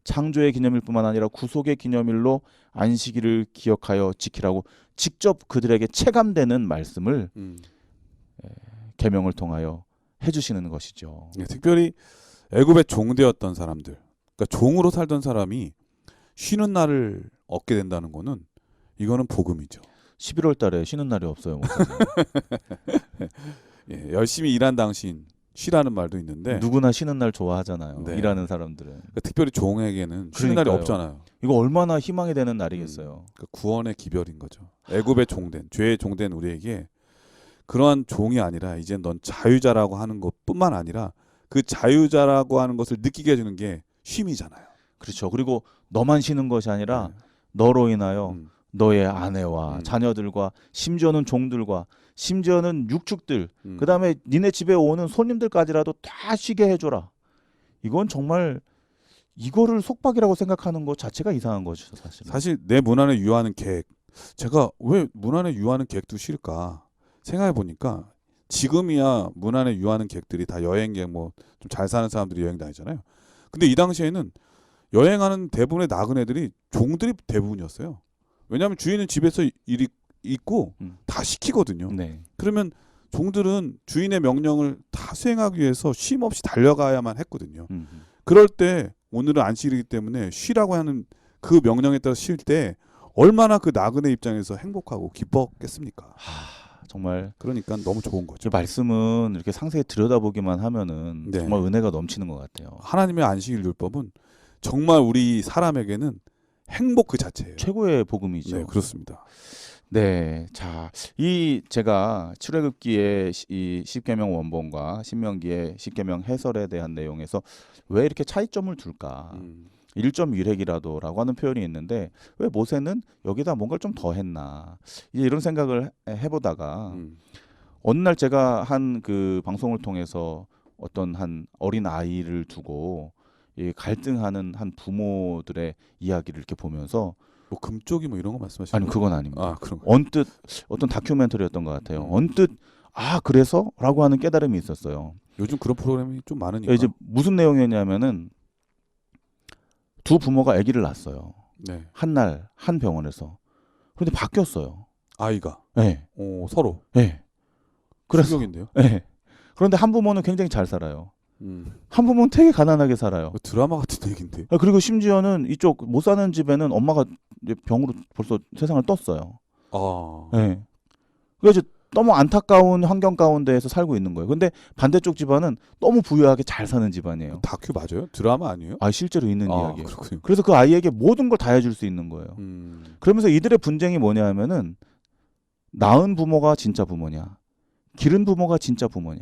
B: 창조의 기념일뿐만 아니라 구속의 기념일로 안식일을 기억하여 지키라고 직접 그들에게 체감되는 말씀을 계명을 통하여 해주시는 것이죠.
A: 네, 특별히 애굽의 종되었던 사람들, 그러니까 종으로 살던 사람이 쉬는 날을 얻게 된다는 거는 이거는 복음이죠.
B: 11월 달에 쉬는 날이 없어요.
A: 예, 열심히 일한 당신 쉬라는 말도 있는데
B: 누구나 쉬는 날 좋아하잖아요.
A: 네.
B: 일하는 사람들은.
A: 그러니까 특별히 종에게는 쉬는 날이
B: 그러니까요.
A: 없잖아요.
B: 이거 얼마나 희망이 되는 날이겠어요.
A: 그러니까 구원의 기별인 거죠. 애굽의 종된, 죄의 종된 우리에게 그러한 종이 아니라 이제 넌 자유자라고 하는 것뿐만 아니라 그 자유자라고 하는 것을 느끼게 해주는 게 쉼이잖아요.
B: 그렇죠. 그리고 너만 쉬는 것이 아니라
A: 네.
B: 너로 인하여
A: 음.
B: 너의 아내와 자녀들과 심지어는 종들과 심지어는 육축들 그다음에 니네 집에 오는 손님들까지라도 다 쉬게 해줘라. 이건 정말 이거를 속박이라고 생각하는 것 자체가 이상한 거죠.
A: 사실 내 문안에 유하는 계획, 제가 왜 문안에 유하는 계획도 싫을까 생각해 보니까 지금이야 문안에 유하는 계획들이 다 여행객 뭐 좀 잘 사는 사람들이 여행 다니잖아요. 근데 이 당시에는 여행하는 대부분의 나그네들이 종들이 대부분이었어요. 왜냐하면 주인은 집에서 일이 있고 다 시키거든요.
B: 네.
A: 그러면 종들은 주인의 명령을 다 수행하기 위해서 쉼 없이 달려가야만 했거든요. 그럴 때 오늘은 안식일이기 때문에 쉬라고 하는 그 명령에 따라 쉴 때 얼마나 그 나그네 입장에서 행복하고 기뻤겠습니까?
B: 정말
A: 그러니까 너무 좋은 거죠.
B: 이 말씀은 이렇게 상세히 들여다보기만 하면은
A: 네.
B: 정말 은혜가 넘치는 것 같아요.
A: 하나님의 안식일 율법은 정말 우리 사람에게는 행복 그 자체예요.
B: 최고의 복음이죠.
A: 네, 그렇습니다.
B: 네, 자, 이 제가 출애굽기의 이 십계명 원본과 신명기의 십계명 해설에 대한 내용에서 왜 이렇게 차이점을 둘까? 1.1핵이라도라고 하는 표현이 있는데 왜 모세는 여기다 뭔가를 좀 더 했나? 이제 이런 생각을 해보다가 어느 날 제가 한 그 방송을 통해서 어떤 한 어린 아이를 두고 이 갈등하는 한 부모들의 이야기를 이렇게 보면서
A: 뭐 금쪽이 뭐 이런 거 말씀하시는
B: 아니 그건 아닙니다.
A: 아, 그런 거.
B: 언뜻 어떤 다큐멘터리였던 것 같아요. 언뜻 아 그래서라고 하는 깨달음이 있었어요.
A: 요즘 그런 프로그램이 좀 많으니까.
B: 이제 무슨 내용이었냐면은 두 부모가 아기를 낳았어요.
A: 네.
B: 한 날 한 병원에서. 그런데 바뀌었어요.
A: 아이가.
B: 네.
A: 서로.
B: 네. 그래서
A: 충격인데요.
B: 네. 그런데 한 부모는 굉장히 잘 살아요.
A: 음.
B: 한 부모는 되게 가난하게 살아요.
A: 드라마 같은 얘기인데.
B: 그리고 심지어는 이쪽 못 사는 집에는 엄마가 이제 병으로 벌써 세상을 떴어요.
A: 아.
B: 네. 그래서 너무 안타까운 환경 가운데에서 살고 있는 거예요. 근데 반대쪽 집안은 너무 부유하게 잘 사는 집안이에요.
A: 다큐 맞아요? 드라마 아니에요?
B: 아 실제로 있는 이야기예요.
A: 그렇군요.
B: 그래서 그 아이에게 모든 걸 다 해줄 수 있는 거예요. 그러면서 이들의 분쟁이 뭐냐 하면은 낳은 부모가 진짜 부모냐, 기른 부모가 진짜 부모냐.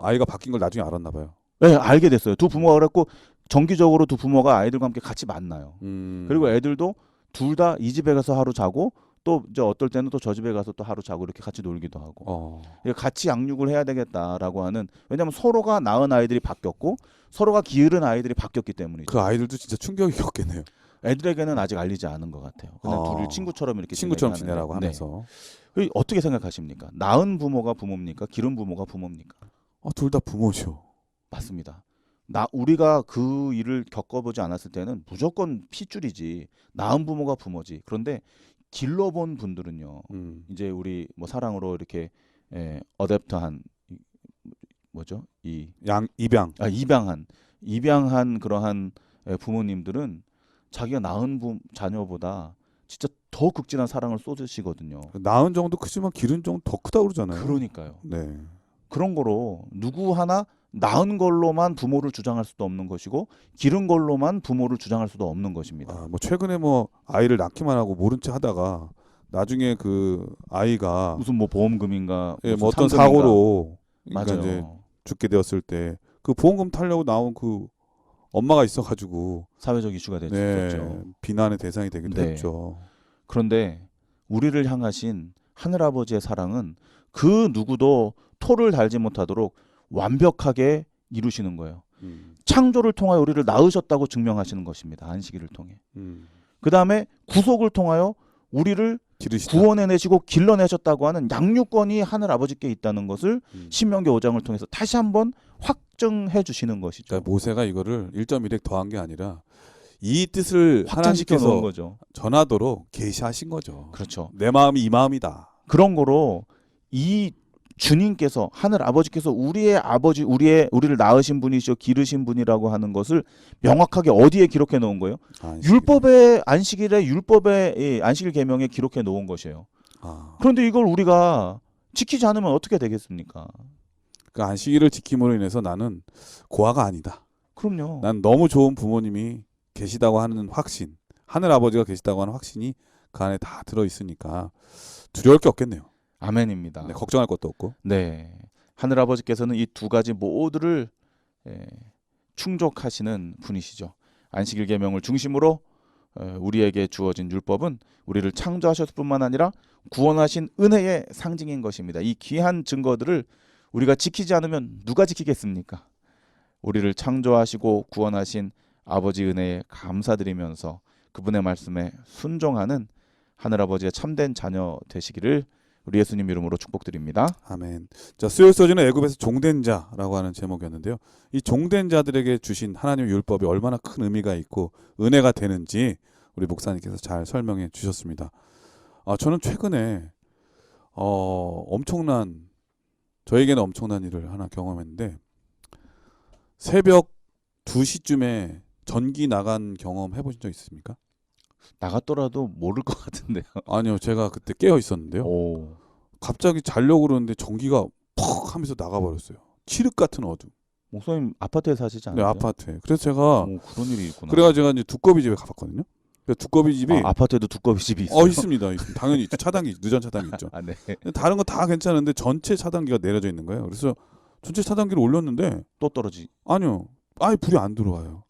A: 아이가 바뀐 걸 나중에 알았나 봐요.
B: 네, 알게 됐어요. 두 부모가 그랬고 정기적으로 두 부모가 아이들과 함께 같이 만나요. 그리고 애들도 둘 다 이 집에 가서 하루 자고 또 이제 어떨 때는 또 저 집에 가서 또 하루 자고 이렇게 같이 놀기도 하고. 같이 양육을 해야 되겠다라고 하는, 왜냐하면 서로가 낳은 아이들이 바뀌었고 서로가 기른 아이들이 바뀌었기 때문이죠.
A: 그 아이들도 진짜 충격이었겠네요.
B: 애들에게는 아직 알리지 않은 것 같아요. 그냥 둘이 친구처럼 이렇게
A: 친구처럼
B: 지내게
A: 지내라고
B: 하는.
A: 하면서.
B: 네. 어떻게 생각하십니까? 낳은 부모가 부모입니까? 기른 부모가 부모입니까?
A: 둘 다 부모죠.
B: 맞습니다. 우리가 그 일을 겪어보지 않았을 때는 무조건 핏줄이지 낳은 부모가 부모지. 그런데 길러본 분들은요. 이제 우리 뭐 사랑으로 이렇게 어댑터한 뭐죠?
A: 입양.
B: 입양한 그러한 부모님들은 자기가 낳은 자녀보다 진짜 더 극진한 사랑을 쏟으시거든요.
A: 낳은 정도 크지만 기른 정도 더 크다고 그러잖아요.
B: 그러니까요.
A: 네.
B: 그런 거로 누구 하나 낳은 걸로만 부모를 주장할 수도 없는 것이고 기른 걸로만 부모를 주장할 수도 없는 것입니다.
A: 뭐 최근에 뭐 아이를 낳기만 하고 모른 체 하다가 나중에 그 아이가
B: 무슨 뭐 보험금인가
A: 예,
B: 무슨
A: 뭐 어떤
B: 상금인가.
A: 사고로 그러니까
B: 맞아요.
A: 이제 죽게 되었을 때 그 보험금 타려고 나온 그 엄마가 있어가지고
B: 사회적 이슈가 됐었죠.
A: 네, 비난의 대상이 되기도
B: 네.
A: 했죠.
B: 그런데 우리를 향하신 하늘아버지의 사랑은 그 누구도 토를 달지 못하도록 완벽하게 이루시는 거예요. 창조를 통하여 우리를 낳으셨다고 증명하시는 것입니다. 안식일을 통해. 그 다음에 구속을 통하여 우리를
A: 기르시다.
B: 구원해내시고 길러내셨다고 하는 양육권이 하늘아버지께 있다는 것을 신명기 5장을 통해서 다시 한번 확증해 주시는 것이죠.
A: 그러니까 모세가 이거를 1.1획 더한 게 아니라 이 뜻을
B: 확장시켜 놓은
A: 하나님께서
B: 거죠.
A: 전하도록 계시하신 거죠.
B: 그렇죠.
A: 내 마음이 이 마음이다.
B: 그런 거로 이 주님께서 하늘 아버지께서 우리의 아버지 우리를 낳으신 분이시오 기르신 분이라고 하는 것을 명확하게 어디에 기록해 놓은 거예요?
A: 안식일.
B: 율법의 안식일 계명에 기록해 놓은 것이에요.
A: 아,
B: 그런데 이걸 우리가 지키지 않으면 어떻게 되겠습니까?
A: 그 안식일을 지킴으로 인해서 나는 고아가 아니다.
B: 그럼요.
A: 난 너무 좋은 부모님이 계시다고 하는 확신, 하늘 아버지가 계시다고 하는 확신이 그 안에 다 들어 있으니까 두려울 게 없겠네요.
B: 아멘입니다.
A: 네, 걱정할 것도 없고.
B: 네. 하늘 아버지께서는 이 두 가지 모두를 충족하시는 분이시죠. 안식일 계명을 중심으로 우리에게 주어진 율법은 우리를 창조하셨을 뿐만 아니라 구원하신 은혜의 상징인 것입니다. 이 귀한 증거들을 우리가 지키지 않으면 누가 지키겠습니까? 우리를 창조하시고 구원하신 아버지 은혜에 감사드리면서 그분의 말씀에 순종하는 하늘아버지의 참된 자녀 되시기를 우리 예수님 이름으로 축복드립니다.
A: 아멘. 자, 수요일 서지는 애굽에서 종된 자라고 하는 제목이었는데요. 이 종된 자들에게 주신 하나님의 율법이 얼마나 큰 의미가 있고 은혜가 되는지 우리 목사님께서 잘 설명해 주셨습니다. 저는 최근에 저에게는 엄청난 일을 하나 경험했는데 새벽 2시쯤에 전기 나간 경험 해보신 적 있습니까?
B: 나갔더라도 모를 것 같은데요.
A: 아니요, 제가 그때 깨어 있었는데요.
B: 오.
A: 갑자기 자려고 그러는데 전기가 퍽 하면서 나가버렸어요. 칠흑 같은 어둠.
B: 목사님 아파트에 사시지
A: 네,
B: 않아요?
A: 아파트에. 그래서 제가
B: 그런 일이 있구나.
A: 그래가 제가 이제 두꺼비 집에 가봤거든요. 두꺼비 집이
B: 아파트에도 두꺼비 집이 있어요.
A: 있습니다. 당연히 있죠. 차단기 누전 차단기 있죠.
B: 네.
A: 다른 거 다 괜찮은데 전체 차단기가 내려져 있는 거예요. 그래서 전체 차단기를 올렸는데
B: 또 떨어지.
A: 아니요, 아예 불이 안 들어와요.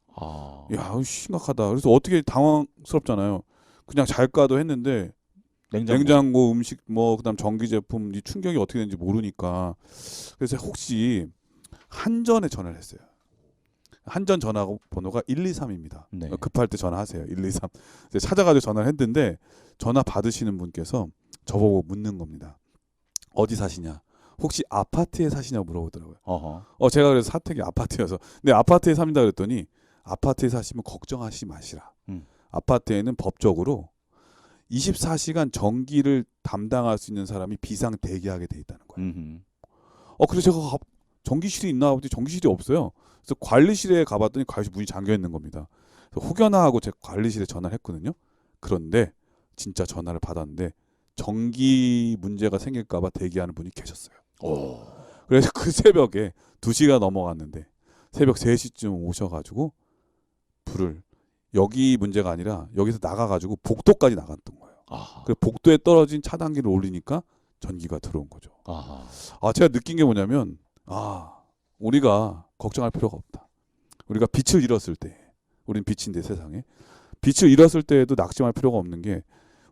A: 야, 심각하다. 그래서 어떻게 당황스럽잖아요. 그냥 잘까도 했는데 냉장고 음식 그다음 전기 제품 이 충격이 어떻게 되는지 모르니까 그래서 혹시 한전에 전화를 했어요. 한전 전화 번호가 123입니다.
B: 네.
A: 급할 때 전화하세요. 123. 찾아가지고 전화를 했는데 전화 받으시는 분께서 저보고 묻는 겁니다. 어디 사시냐? 혹시 아파트에 사시냐고 물어보더라고요.
B: 어허.
A: 제가 그래서 사택이 아파트여서 근데 아파트에 삽니다 그랬더니 아파트에 사시면 걱정하지 마시라. 아파트에는 법적으로 24시간 전기를 담당할 수 있는 사람이 비상 대기하게 돼 있다는 거예요. 그래서 제가 전기실이 있나 보더니 전기실이 없어요. 그래서 관리실에 가봤더니 관리실 문이 잠겨 있는 겁니다. 그래서 혹여나 하고 제가 관리실에 전화를 했거든요. 그런데 진짜 전화를 받았는데 전기 문제가 생길까 봐 대기하는 분이 계셨어요. 그래서 그 새벽에 2시가 넘어갔는데 새벽 3시쯤 오셔가지고 불을 여기 문제가 아니라 여기서 나가가지고 복도까지 나갔던 거예요. 그래서 복도에 떨어진 차단기를 올리니까 전기가 들어온 거죠. 제가 느낀 게 뭐냐면 우리가 걱정할 필요가 없다. 우리가 빛을 잃었을 때 우린 빛인데 세상에 빛을 잃었을 때에도 낙심할 필요가 없는 게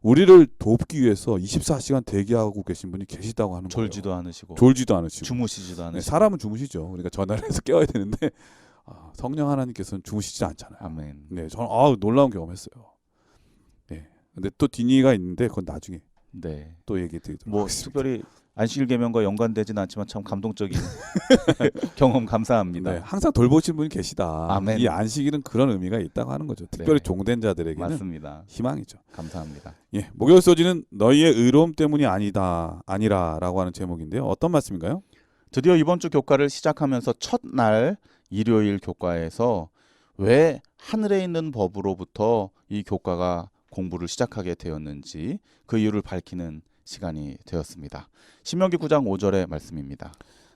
A: 우리를 돕기 위해서 24시간 대기하고 계신 분이 계시다고 하는 거예요.
B: 졸지도 않으시고 주무시지도 않으시고.
A: 네, 사람은 주무시죠. 그러니까 전화를 해서 깨워야 되는데 성령 하나님께서는 주무시지 않잖아요.
B: 아멘.
A: 네, 저는 놀라운 경험했어요. 네, 근데 또 뒷이가 있는데 그건 나중에
B: 네.
A: 또 얘기 드리도록 하겠습니다.
B: 특별히 안식일 계명과 연관되지는 않지만 참 감동적인 경험 감사합니다.
A: 네, 항상 돌보시는 분이 계시다.
B: 아멘.
A: 이 안식일은 그런 의미가 있다고 하는 거죠. 특별히
B: 네.
A: 종된 자들에게는
B: 맞습니다.
A: 희망이죠.
B: 감사합니다.
A: 예, 목요일 소지는 너희의 의로움 때문이 아니라라고 하는 제목인데요. 어떤 말씀인가요?
B: 드디어 이번 주 교과를 시작하면서 첫날 일요일 교과에서 왜 하늘에 있는 법으로부터 이 교과가 공부를 시작하게 되었는지 그 이유를 밝히는 시간이 되었습니다. 신명기 9장 5절의 말씀입니다.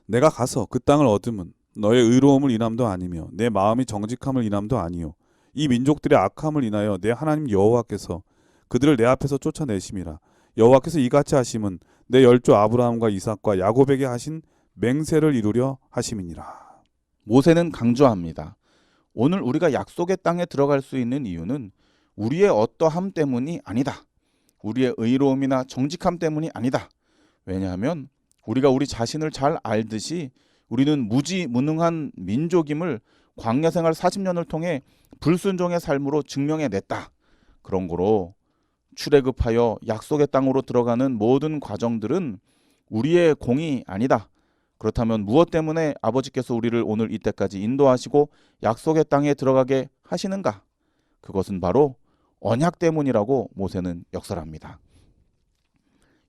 A: 내가 가서 그 땅을 얻으면 너의 의로움을 인함도 아니며 내 마음이 정직함을 인함도 아니요 이 민족들의 악함을 인하여 내 하나님 여호와께서 그들을 내 앞에서 쫓아내심이라. 여호와께서 이같이 하심은 내 열조 아브라함과 이삭과 야곱에게 하신 맹세를 이루려 하심이니라.
B: 모세는 강조합니다. 오늘 우리가 약속의 땅에 들어갈 수 있는 이유는 우리의 어떠함 때문이 아니다. 우리의 의로움이나 정직함 때문이 아니다. 왜냐하면 우리가 우리 자신을 잘 알듯이 우리는 무지무능한 민족임을 광야 생활 40년을 통해 불순종의 삶으로 증명해냈다. 그런 거로 출애굽하여 약속의 땅으로 들어가는 모든 과정들은 우리의 공이 아니다. 그렇다면 무엇 때문에 아버지께서 우리를 오늘 이때까지 인도하시고 약속의 땅에 들어가게 하시는가? 그것은 바로 언약 때문이라고 모세는 역설합니다.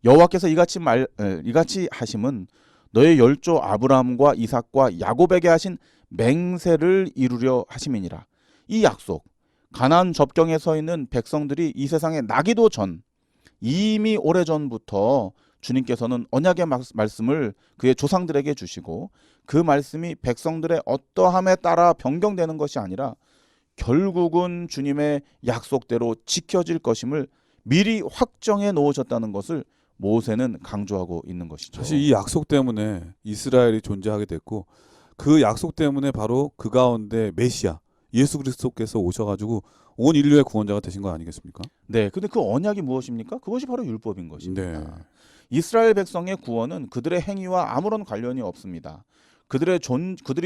B: 여호와께서 이같이 하심은 너의 열조 아브라함과 이삭과 야곱에게 하신 맹세를 이루려 하심이니라. 이 약속, 가나안 접경에 서 있는 백성들이 이 세상에 나기도 전 이미 오래전부터 주님께서는 언약의 말씀을 그의 조상들에게 주시고 그 말씀이 백성들의 어떠함에 따라 변경되는 것이 아니라 결국은 주님의 약속대로 지켜질 것임을 미리 확정해 놓으셨다는 것을 모세는 강조하고 있는 것이죠.
A: 사실 이 약속 때문에 이스라엘이 존재하게 됐고 그 약속 때문에 바로 그 가운데 메시아 예수 그리스도께서 오셔가지고 온 인류의 구원자가 되신 거 아니겠습니까?
B: 네, 근데 그 언약이 무엇입니까? 그것이 바로 율법인 것입니다.
A: 네.
B: 이스라엘 백성의 구원은 그들의 행위와 아무런 관련이 없습니다. 그들이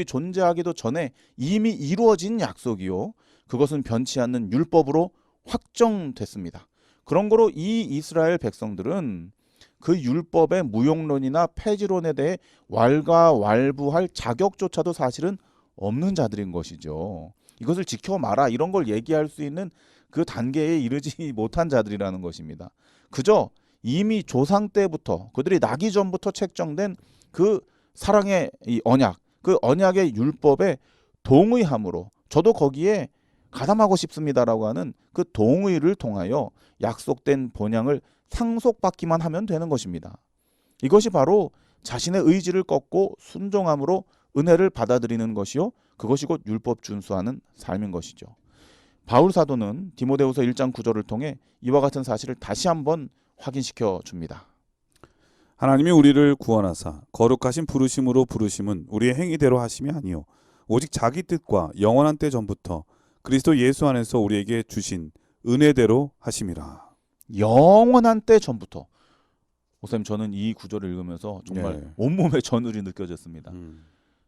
B: 존재하기도 전에 이미 이루어진 약속이요. 그것은 변치 않는 율법으로 확정됐습니다. 그런 거로 이 이스라엘 백성들은 그 율법의 무용론이나 폐지론에 대해 왈가왈부할 자격조차도 사실은 없는 자들인 것이죠. 이것을 지켜마라 이런 걸 얘기할 수 있는 그 단계에 이르지 못한 자들이라는 것입니다. 그저 이미 조상 때부터 그들이 나기 전부터 책정된 그 사랑의 이 언약, 그 언약의 율법에 동의함으로 저도 거기에 가담하고 싶습니다라고 하는 그 동의를 통하여 약속된 본향을 상속받기만 하면 되는 것입니다. 이것이 바로 자신의 의지를 꺾고 순종함으로 은혜를 받아들이는 것이요, 그것이 곧 율법 준수하는 삶인 것이죠. 바울 사도는 디모데후서 1장 9절을 통해 이와 같은 사실을 다시 한번 확인시켜 줍니다.
A: 하나님이 우리를 구원하사 거룩하신 부르심으로 부르심은 우리의 행위대로 하심이 아니요 오직 자기 뜻과 영원한 때 전부터 그리스도 예수 안에서 우리에게 주신 은혜대로 하심이라.
B: 영원한 때 전부터. 목사님, 저는 이 구절을 읽으면서 정말
A: 네.
B: 온몸에 전율이 느껴졌습니다.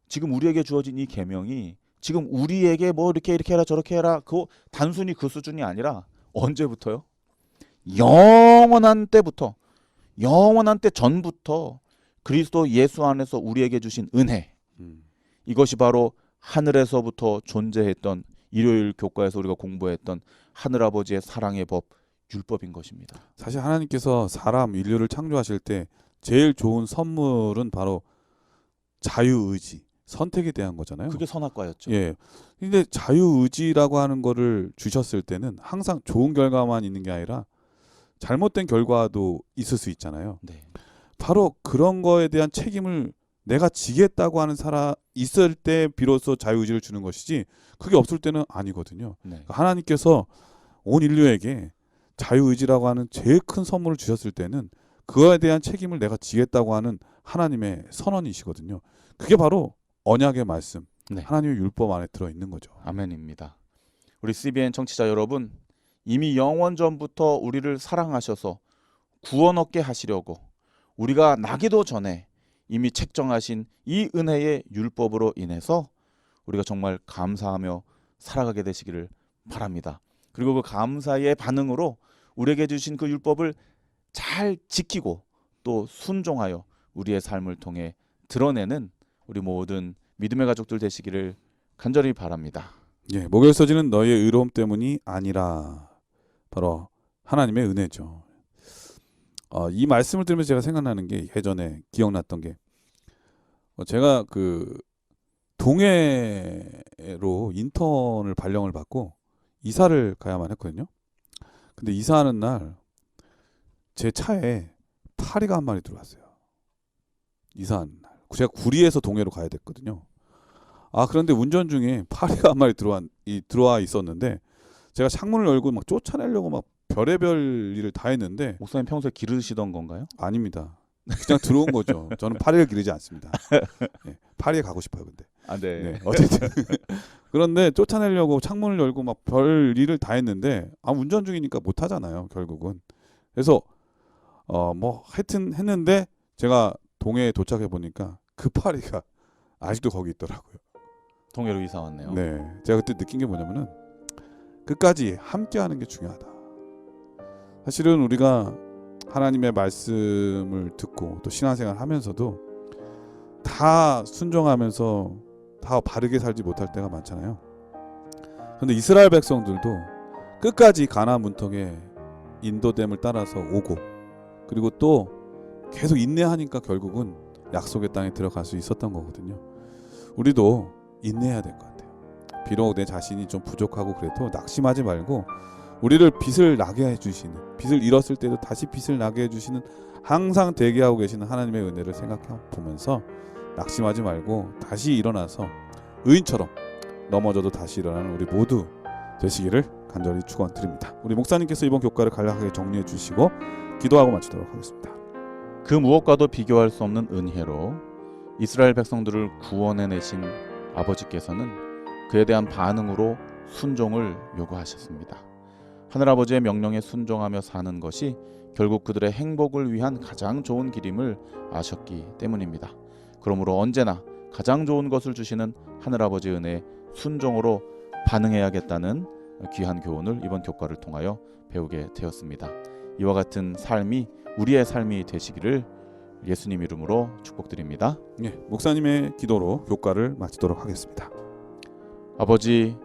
B: 지금 우리에게 주어진 이 계명이 지금 우리에게 뭐 이렇게 해라 저렇게 해라 그 단순히 그 수준이 아니라 언제부터요? 영원한 때부터, 영원한 때 전부터 그리스도 예수 안에서 우리에게 주신 은혜, 이것이 바로 하늘에서부터 존재했던, 일요일 교과에서 우리가 공부했던 하늘아버지의 사랑의 법, 율법인 것입니다.
A: 사실 하나님께서 사람 인류를 창조하실 때 제일 좋은 선물은 바로 자유의지, 선택에 대한 거잖아요.
B: 그게 선악과였죠.
A: 예. 근데 자유의지라고 하는 거를 주셨을 때는 항상 좋은 결과만 있는 게 아니라 잘못된 결과도 있을 수 있잖아요.
B: 네.
A: 바로 그런 거에 대한 책임을 내가 지겠다고 하는 사람 있을 때 비로소 자유의지를 주는 것이지 그게 없을 때는 아니거든요.
B: 네.
A: 하나님께서 온 인류에게 자유의지라고 하는 제일 큰 선물을 주셨을 때는 그거에 대한 책임을 내가 지겠다고 하는 하나님의 선언이시거든요. 그게 바로 언약의 말씀,
B: 네.
A: 하나님의 율법 안에 들어있는 거죠.
B: 아멘입니다. 우리 CBN 청취자 여러분, 이미 영원 전부터 우리를 사랑하셔서 구원 얻게 하시려고 우리가 나기도 전에 이미 책정하신 이 은혜의 율법으로 인해서 우리가 정말 감사하며 살아가게 되시기를 바랍니다. 그리고 그 감사의 반응으로 우리에게 주신 그 율법을 잘 지키고 또 순종하여 우리의 삶을 통해 드러내는 우리 모든 믿음의 가족들 되시기를 간절히 바랍니다.
A: 예, 목요일서지는 너희의 의로움 때문이 아니라 바로 하나님의 은혜죠. 이 말씀을 들으면서 제가 생각나는 게 예전에 기억났던 게 제가 그 동해로 인턴을 발령을 받고 이사를 가야만 했거든요. 근데 이사하는 날 제 차에 파리가 한 마리 들어왔어요. 이사하는 날. 제가 구리에서 동해로 가야 됐거든요. 그런데 운전 중에 파리가 한 마리 들어와 있었는데 제가 창문을 열고 막 쫓아내려고 막 별의별 일을 다 했는데
B: 목사님 평소에 기르시던 건가요?
A: 아닙니다. 그냥 들어온 거죠. 저는 파리를 기르지 않습니다. 네, 파리에 가고 싶어요, 근데.
B: 아, 네.
A: 네, 어쨌든 그런데 쫓아내려고 창문을 열고 막 별 일을 다 했는데 운전 중이니까 못 하잖아요, 결국은. 그래서 뭐 하여튼 했는데 제가 동해에 도착해 보니까 그 파리가 아직도 거기 있더라고요.
B: 동해로 이사 왔네요.
A: 네, 제가 그때 느낀 게 뭐냐면은 끝까지 함께하는 게 중요하다. 사실은 우리가 하나님의 말씀을 듣고 또 신앙생활 하면서도 다 순종하면서 다 바르게 살지 못할 때가 많잖아요. 그런데 이스라엘 백성들도 끝까지 가나안 문턱에 인도됨을 따라서 오고 그리고 또 계속 인내하니까 결국은 약속의 땅에 들어갈 수 있었던 거거든요. 우리도 인내해야 될 것 같아요. 비록 내 자신이 좀 부족하고 그래도 낙심하지 말고 우리를 빛을 나게 해주시는, 빛을 잃었을 때도 다시 빛을 나게 해주시는, 항상 대기하고 계시는 하나님의 은혜를 생각해 보면서 낙심하지 말고 다시 일어나서 의인처럼 넘어져도 다시 일어나는 우리 모두 되시기를 간절히 축원드립니다. 우리 목사님께서 이번 교과를 간략하게 정리해 주시고 기도하고 마치도록 하겠습니다.
B: 그 무엇과도 비교할 수 없는 은혜로 이스라엘 백성들을 구원해내신 아버지께서는 그에 대한 반응으로 순종을 요구하셨습니다. 하늘아버지의 명령에 순종하며 사는 것이 결국 그들의 행복을 위한 가장 좋은 길임을 아셨기 때문입니다. 그러므로 언제나 가장 좋은 것을 주시는 하늘아버지의 은혜에 순종으로 반응해야겠다는 귀한 교훈을 이번 교과를 통하여 배우게 되었습니다. 이와 같은 삶이 우리의 삶이 되시기를 예수님 이름으로 축복드립니다.
A: 예, 목사님의 기도로 교과를 마치도록 하겠습니다.
B: 아버지,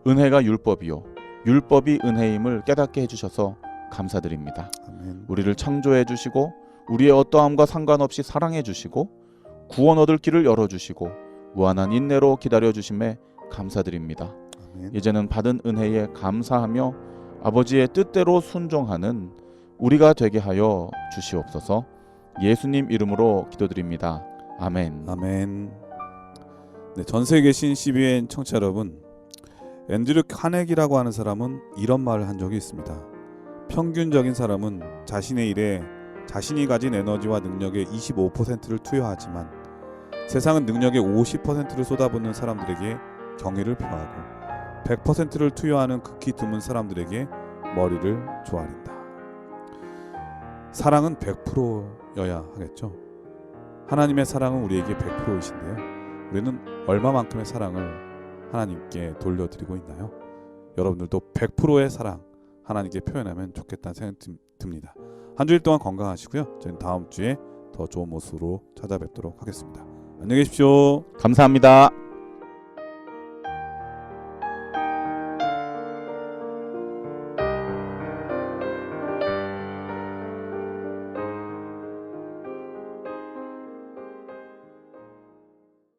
B: 은혜가 율법이요 율법이 은혜임을 깨닫게 해주셔서 감사드립니다.
A: 아멘.
B: 우리를 창조해 주시고 우리의 어떠함과 상관없이 사랑해 주시고 구원 얻을 길을 열어주시고 무한한 인내로 기다려 주심에 감사드립니다.
A: 아멘.
B: 이제는 받은 은혜에 감사하며 아버지의 뜻대로 순종하는 우리가 되게 하여 주시옵소서. 예수님 이름으로 기도드립니다. 아멘.
A: 아멘. 네, 전 세계에 계신 CBN 청취자 여러분, 앤드류 카네기라고 하는 사람은 이런 말을 한 적이 있습니다. 평균적인 사람은 자신의 일에 자신이 가진 에너지와 능력의 25%를 투여하지만 세상은 능력의 50%를 쏟아붓는 사람들에게 경의를 표하고 100%를 투여하는 극히 드문 사람들에게 머리를 조아린다. 사랑은 100%여야 하겠죠. 하나님의 사랑은 우리에게 100%이신데요. 우리는 얼마만큼의 사랑을 하나님께 돌려드리고 있나요? 여러분들도 100%의 사랑 하나님께 표현하면 좋겠다는 생각이 듭니다. 한 주일 동안 건강하시고요. 저희는 다음 주에 더 좋은 모습으로 찾아뵙도록 하겠습니다. 안녕히 계십시오.
B: 감사합니다.